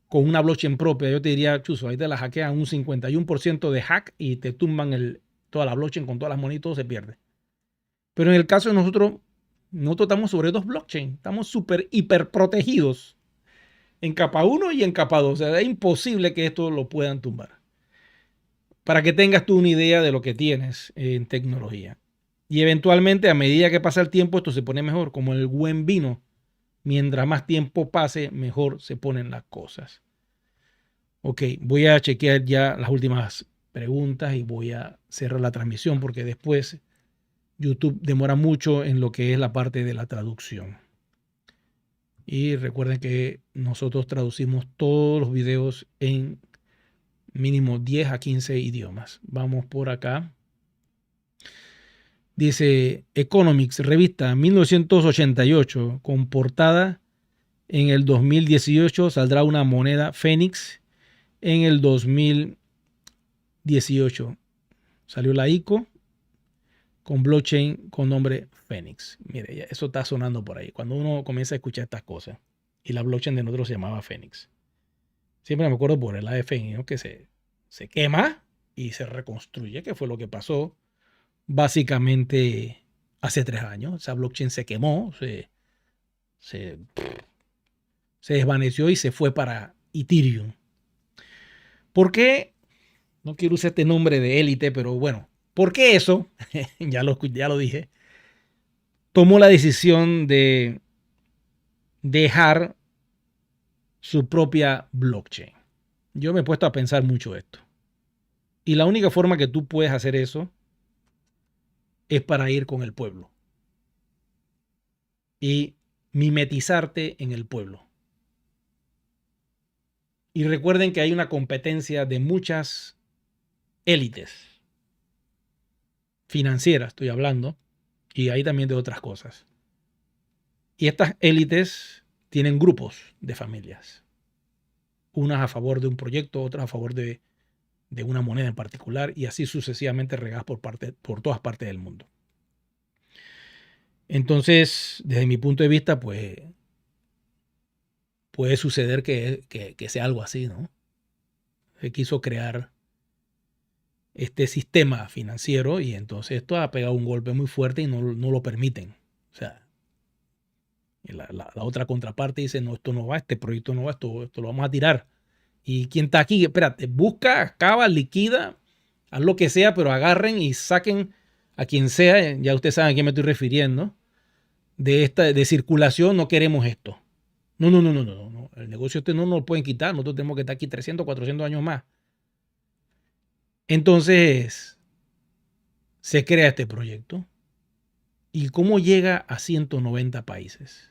con una blockchain propia, yo te diría, chuzo, ahí te la hackean un 51% de hack y te tumban toda la blockchain con todas las monedas y todo se pierde. Pero en el caso de nosotros estamos sobre 2 blockchains, estamos súper hiper protegidos en capa 1 y en capa 2. O sea, es imposible que esto lo puedan tumbar. Para que tengas tú una idea de lo que tienes en tecnología. Y eventualmente, a medida que pasa el tiempo, esto se pone mejor, como el buen vino. Mientras más tiempo pase, mejor se ponen las cosas. Ok, voy a chequear ya las últimas preguntas y voy a cerrar la transmisión porque después YouTube demora mucho en lo que es la parte de la traducción. Y recuerden que nosotros traducimos todos los videos en mínimo 10 a 15 idiomas. Vamos por acá. Dice Economics, revista 1988, con portada en el 2018, saldrá una moneda Fénix. En el 2018 salió la ICO con blockchain con nombre Fénix. Mire, eso está sonando por ahí. Cuando uno comienza a escuchar estas cosas, y la blockchain de nosotros se llamaba Fénix. Siempre me acuerdo por el AFN, ¿no? Que se quema y se reconstruye, que fue lo que pasó básicamente hace 3 años. Esa blockchain se quemó, se desvaneció y se fue para Ethereum. ¿Por qué? No quiero usar este nombre de élite, pero bueno, ¿por qué eso? ya lo dije. Tomó la decisión de dejar su propia blockchain. Yo me he puesto a pensar mucho esto. Y la única forma que tú puedes hacer eso es para ir con el pueblo y mimetizarte en el pueblo. Y recuerden que hay una competencia de muchas élites financieras, estoy hablando, y hay también de otras cosas. Y estas élites tienen grupos de familias, unas a favor de un proyecto, otras a favor de de una moneda en particular y así sucesivamente regadas por todas partes del mundo. Entonces, desde mi punto de vista, pues puede suceder que sea algo así, ¿no? Se quiso crear este sistema financiero y entonces esto ha pegado un golpe muy fuerte y no lo permiten. O sea, la otra contraparte dice, no, esto no va, este proyecto no va, esto lo vamos a tirar. ¿Y quién está aquí? Espérate, busca, acaba, liquida, haz lo que sea, pero agarren y saquen a quien sea, ya ustedes saben a quién me estoy refiriendo, de circulación, no queremos esto. No. El negocio este no nos lo pueden quitar, nosotros tenemos que estar aquí 300, 400 años más. Entonces, se crea este proyecto. ¿Y cómo llega a 190 países?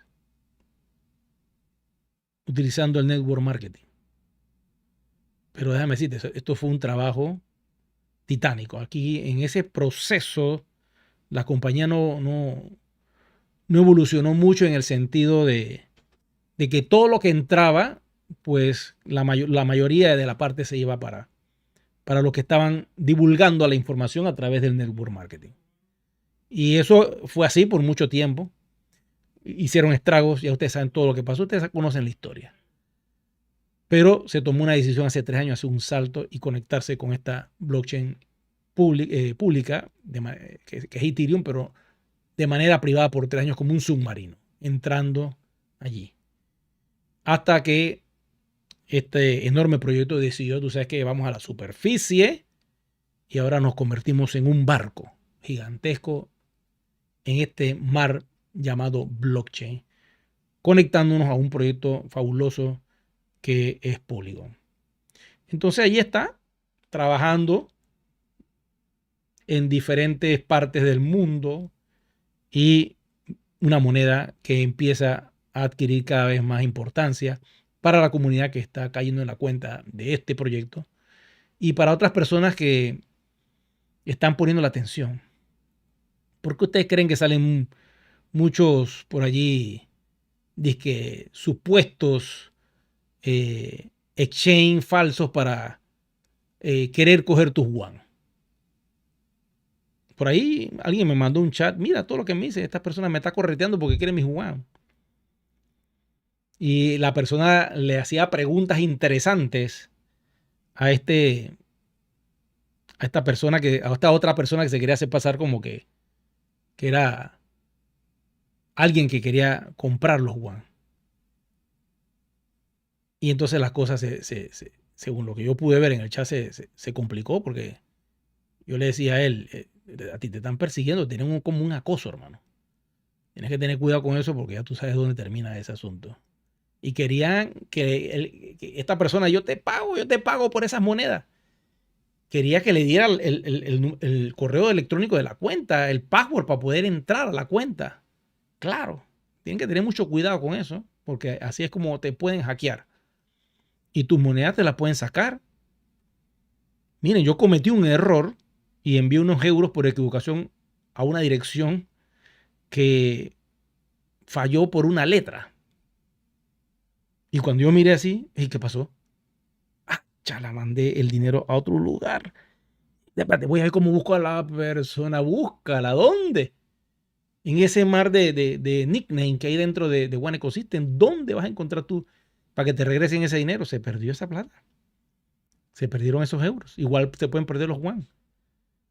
Utilizando el network marketing. Pero déjame decirte, esto fue un trabajo titánico. Aquí en ese proceso la compañía no evolucionó mucho en el sentido de que todo lo que entraba, pues la mayoría de la parte se iba para los que estaban divulgando la información a través del network marketing. Y eso fue así por mucho tiempo. Hicieron estragos, ya ustedes saben todo lo que pasó, ustedes conocen la historia. Pero se tomó una decisión hace 3 años, hacer un salto y conectarse con esta blockchain pública, que es Ethereum, pero de manera privada por 3 años como un submarino, entrando allí. Hasta que este enorme proyecto decidió, tú sabes que vamos a la superficie y ahora nos convertimos en un barco gigantesco en este mar llamado blockchain, conectándonos a un proyecto fabuloso que es Polygon. Entonces allí está, trabajando en diferentes partes del mundo y una moneda que empieza a adquirir cada vez más importancia para la comunidad que está cayendo en la cuenta de este proyecto y para otras personas que están poniendo la atención. ¿Por qué ustedes creen que salen muchos por allí dizque supuestos exchange falsos para querer coger tus yuan? Por ahí alguien me mandó un chat, mira todo lo que me dice, esta persona me está correteando porque quiere mi yuan. Y la persona le hacía preguntas interesantes a esta otra persona que se quería hacer pasar como que era alguien que quería comprar los yuan. Y entonces las cosas, según lo que yo pude ver en el chat, se complicó porque yo le decía a él, a ti te están persiguiendo, tienen como un acoso, hermano. Tienes que tener cuidado con eso porque ya tú sabes dónde termina ese asunto. Y querían que esta persona, yo te pago por esas monedas. Quería que le diera el correo electrónico de la cuenta, el password para poder entrar a la cuenta. Claro, tienen que tener mucho cuidado con eso, porque así es como te pueden hackear. Y tus monedas te las pueden sacar. Miren, yo cometí un error y envié unos euros por equivocación a una dirección que falló por una letra. Y cuando yo miré así, ¿qué pasó? Ya la mandé el dinero a otro lugar. Espérate, voy a ver cómo busco a la persona. Búscala. ¿Dónde? En ese mar de nickname que hay dentro de One Ecosystem. ¿Dónde vas a encontrar tú para que te regresen ese dinero? Se perdió esa plata. Se perdieron esos euros. Igual se pueden perder los One.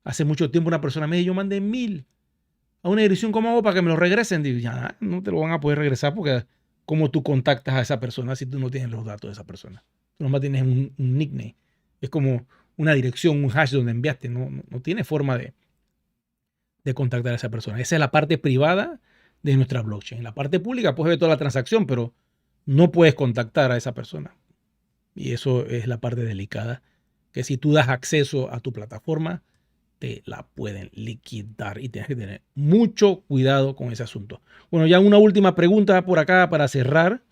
Hace mucho tiempo una persona me dijo, yo mandé 1000 a una dirección, ¿cómo hago para que me lo regresen? Digo, ya no te lo van a poder regresar porque ¿cómo tú contactas a esa persona si tú no tienes los datos de esa persona? Tú nomás tienes un nickname. Es como una dirección, un hash donde enviaste. No tiene forma de contactar a esa persona. Esa es la parte privada de nuestra blockchain. La parte pública puedes ver toda la transacción, pero no puedes contactar a esa persona. Y eso es la parte delicada, que si tú das acceso a tu plataforma, te la pueden liquidar y tienes que tener mucho cuidado con ese asunto. Bueno, ya una última pregunta por acá para cerrar.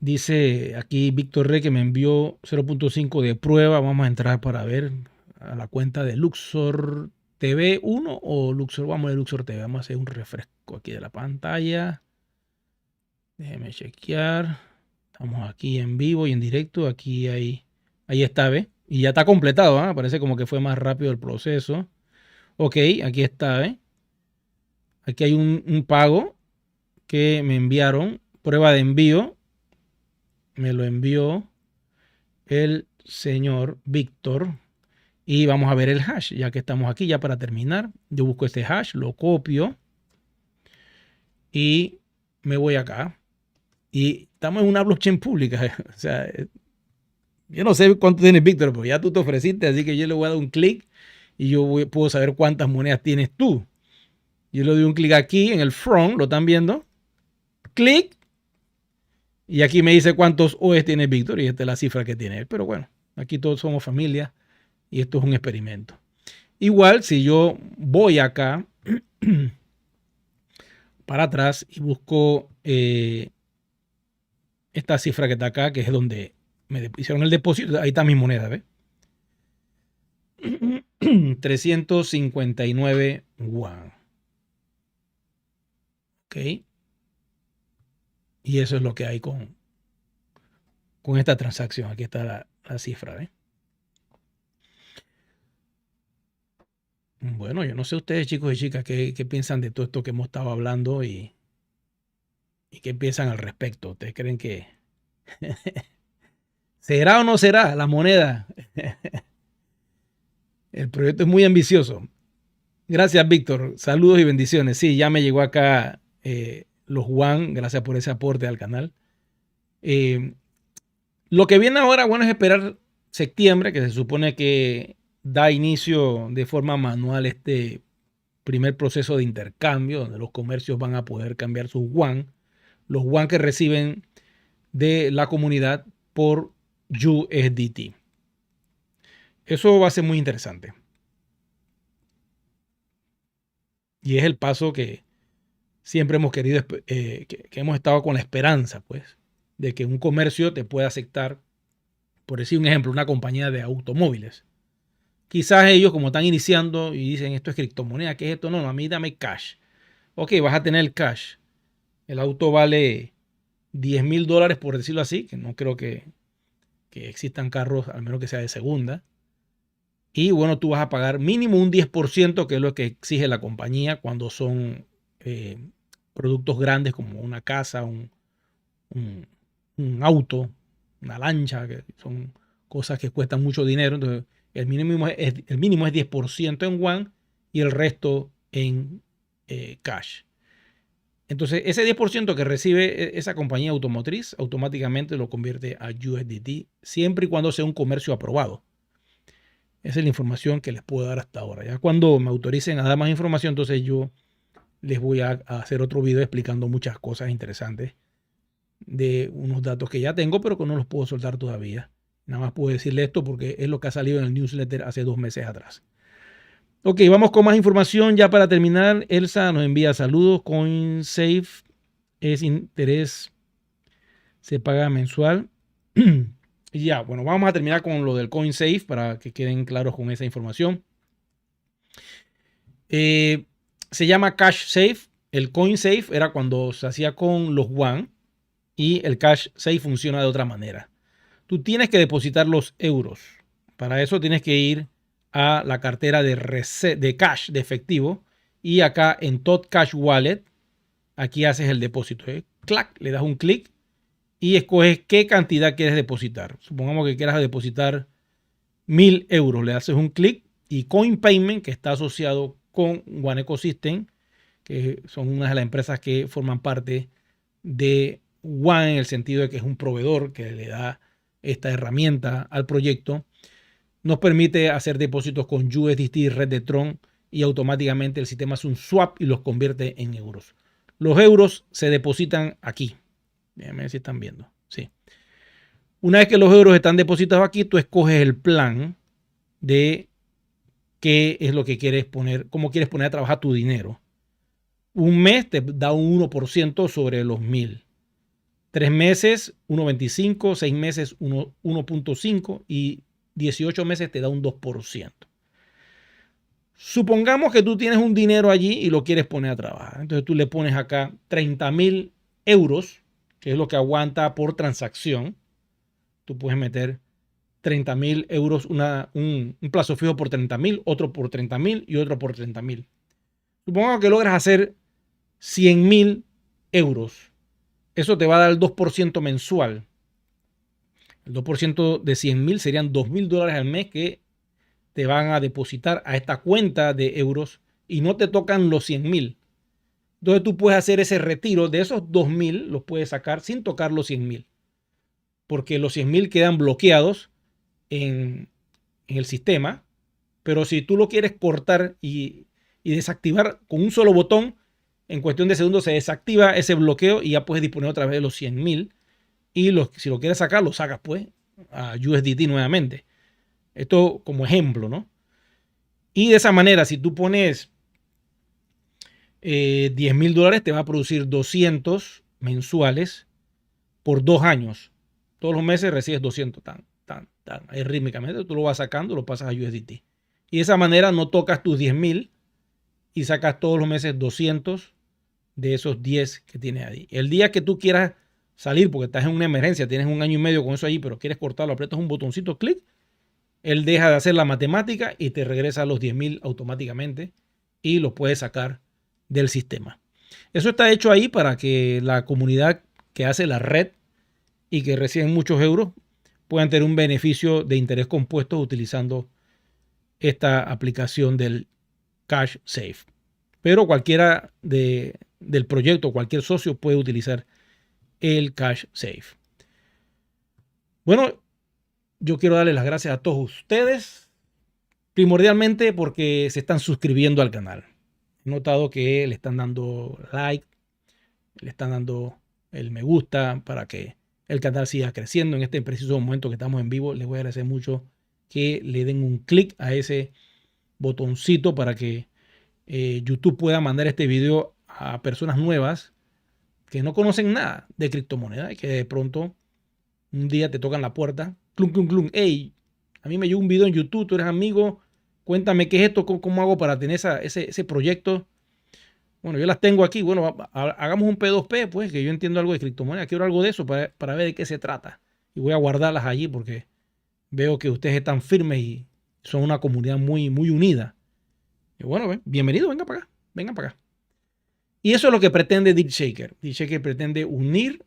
Dice aquí Víctor Rey que me envió 0.5 de prueba. Vamos a entrar para ver a la cuenta de Luxor TV 1 o Luxor. Vamos a Luxor TV. Vamos a hacer un refresco aquí de la pantalla. Déjeme chequear. Estamos aquí en vivo y en directo. Aquí hay Ahí está, ¿ve? Y ya está completado, ¿ah? Parece como que fue más rápido el proceso. Ok, aquí está, ¿ve? Aquí hay un pago que me enviaron. Prueba de envío. Me lo envió el señor Víctor. Y vamos a ver el hash, ya que estamos aquí, ya para terminar. Yo busco este hash, lo copio y me voy acá. Y estamos en una blockchain pública. O sea, yo no sé cuánto tienes, Víctor, pero ya tú te ofreciste, así que yo le voy a dar un clic y puedo saber cuántas monedas tienes tú. Yo le doy un clic aquí en el front, lo están viendo. Clic. Y aquí me dice cuántos OEs tiene Víctor y esta es la cifra que tiene él. Pero bueno, aquí todos somos familia y esto es un experimento. Igual, si yo voy acá para atrás y busco esta cifra que está acá, que es donde me hicieron el depósito, ahí está mi moneda, ¿ves? 359 yuan. Ok. Y eso es lo que hay con esta transacción. Aquí está la cifra, ¿ves? Bueno, yo no sé ustedes, chicos y chicas, qué piensan de todo esto que hemos estado hablando y qué piensan al respecto. ¿Ustedes creen que será o no será la moneda? El proyecto es muy ambicioso. Gracias, Víctor. Saludos y bendiciones. Sí, ya me llegó acá los Juan. Gracias por ese aporte al canal. Lo que viene ahora, bueno, es esperar septiembre, que se supone que da inicio de forma manual este primer proceso de intercambio, donde los comercios van a poder cambiar sus yuan, los yuan que reciben de la comunidad por USDT. Eso va a ser muy interesante. Y es el paso que siempre hemos querido, que hemos estado con la esperanza, pues, de que un comercio te pueda aceptar, por decir un ejemplo, una compañía de automóviles. Quizás ellos, como están iniciando y dicen esto es criptomoneda, ¿qué es esto? No, a mí dame cash. Ok, vas a tener cash. El auto vale $10,000, por decirlo así, que no creo que existan carros, al menos que sea de segunda. Y bueno, tú vas a pagar mínimo un 10%, que es lo que exige la compañía cuando son productos grandes como una casa, un auto, una lancha, que son cosas que cuestan mucho dinero. Entonces, el mínimo es 10% en yuan y el resto en cash. Entonces, ese 10% que recibe esa compañía automotriz automáticamente lo convierte a USDT siempre y cuando sea un comercio aprobado. Esa es la información que les puedo dar hasta ahora. Ya cuando me autoricen a dar más información, entonces yo les voy a hacer otro video explicando muchas cosas interesantes de unos datos que ya tengo, pero que no los puedo soltar todavía. Nada más puedo decirle esto porque es lo que ha salido en el newsletter hace 2 meses atrás. Ok, vamos con más información ya para terminar. Elsa nos envía saludos. CoinSafe es interés, se paga mensual. Y ya, bueno, vamos a terminar con lo del CoinSafe para que queden claros con esa información. Se llama CashSafe. El CoinSafe era cuando se hacía con los yuan y el CashSafe funciona de otra manera. Tú tienes que depositar los euros. Para eso tienes que ir a la cartera de cash, de efectivo, y acá en Tot Cash Wallet, aquí haces el depósito. Clac, le das un clic y escoges qué cantidad quieres depositar. Supongamos que quieras depositar 1,000 euros. Le haces un clic y CoinPayment, que está asociado con One Ecosystem, que son una de las empresas que forman parte de One en el sentido de que es un proveedor que le da esta herramienta al proyecto, nos permite hacer depósitos con USDT, red de Tron, y automáticamente el sistema hace un swap y los convierte en euros. Los euros se depositan aquí. Déjenme ver si están viendo. Sí. Una vez que los euros están depositados aquí, tú escoges el plan de qué es lo que quieres poner, cómo quieres poner a trabajar tu dinero. Un mes te da un 1% sobre los 1,000. 3 meses, 1,25. 6 meses, 1,5. Y 18 meses te da un 2%. Supongamos que tú tienes un dinero allí y lo quieres poner a trabajar. Entonces tú le pones acá 30,000 euros, que es lo que aguanta por transacción. Tú puedes meter 30.000 euros, un plazo fijo por 30.000, otro por 30.000 y otro por 30.000. Supongamos que logras hacer 100.000 euros. Eso te va a dar el 2% mensual. El 2% de 100.000 serían $2.000 al mes que te van a depositar a esta cuenta de euros y no te tocan los 100.000. Entonces tú puedes hacer ese retiro de esos 2.000, los puedes sacar sin tocar los 100.000. Porque los 100.000 quedan bloqueados en el sistema. Pero si tú lo quieres cortar y desactivar con un solo botón, en cuestión de segundos se desactiva ese bloqueo y ya puedes disponer otra vez de los 100.000. Y si lo quieres sacar, lo sacas pues a USDT nuevamente. Esto como ejemplo, ¿no? Y de esa manera, si tú pones $10.000, te va a producir 200 mensuales por 2 años. Todos los meses recibes 200, ahí rítmicamente tú lo vas sacando, lo pasas a USDT. Y de esa manera no tocas tus 10.000 y sacas todos los meses 200 de esos 10 que tienes ahí. El día que tú quieras salir porque estás en una emergencia, tienes 1 año y medio con eso ahí, pero quieres cortarlo, aprietas un botoncito, clic, él deja de hacer la matemática y te regresa a los 10.000 automáticamente y los puedes sacar del sistema. Eso está hecho ahí para que la comunidad que hace la red y que reciben muchos euros puedan tener un beneficio de interés compuesto utilizando esta aplicación del Cash Safe. Pero cualquiera del proyecto, cualquier socio puede utilizar el Cash Safe. Bueno, yo quiero darles las gracias a todos ustedes, primordialmente porque se están suscribiendo al canal. He notado que le están dando like, le están dando el me gusta para que el canal siga creciendo. En este preciso momento que estamos en vivo, les voy a agradecer mucho que le den un clic a ese botoncito para que YouTube pueda mandar este video a personas nuevas que no conocen nada de criptomonedas y que de pronto un día te tocan la puerta, clum, clum, clum, hey, a mí me llegó un video en YouTube, tú eres amigo, cuéntame qué es esto, cómo hago para tener ese proyecto. Bueno, yo las tengo aquí, bueno, hagamos un P2P, pues, que yo entiendo algo de criptomonedas, quiero algo de eso para ver de qué se trata. Y voy a guardarlas allí porque veo que ustedes están firmes y son una comunidad muy, muy unida. Y bueno, bienvenido, venga para acá. Y eso es lo que pretende DealShaker. DealShaker pretende unir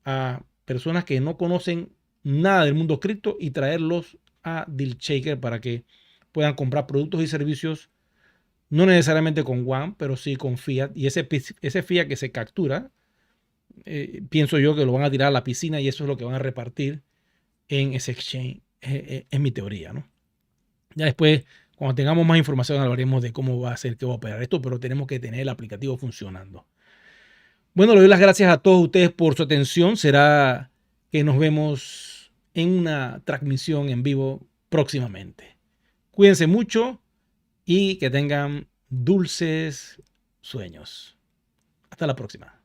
a personas que no conocen nada del mundo cripto y traerlos a DealShaker para que puedan comprar productos y servicios, no necesariamente con One, pero sí con Fiat. Y ese Fiat que se captura, pienso yo que lo van a tirar a la piscina y eso es lo que van a repartir en ese exchange. Es mi teoría, ¿no? Ya después, cuando tengamos más información, hablaremos de cómo va a ser que va a operar esto, pero tenemos que tener el aplicativo funcionando. Bueno, le doy las gracias a todos ustedes por su atención. Será que nos vemos en una transmisión en vivo próximamente. Cuídense mucho y que tengan dulces sueños. Hasta la próxima.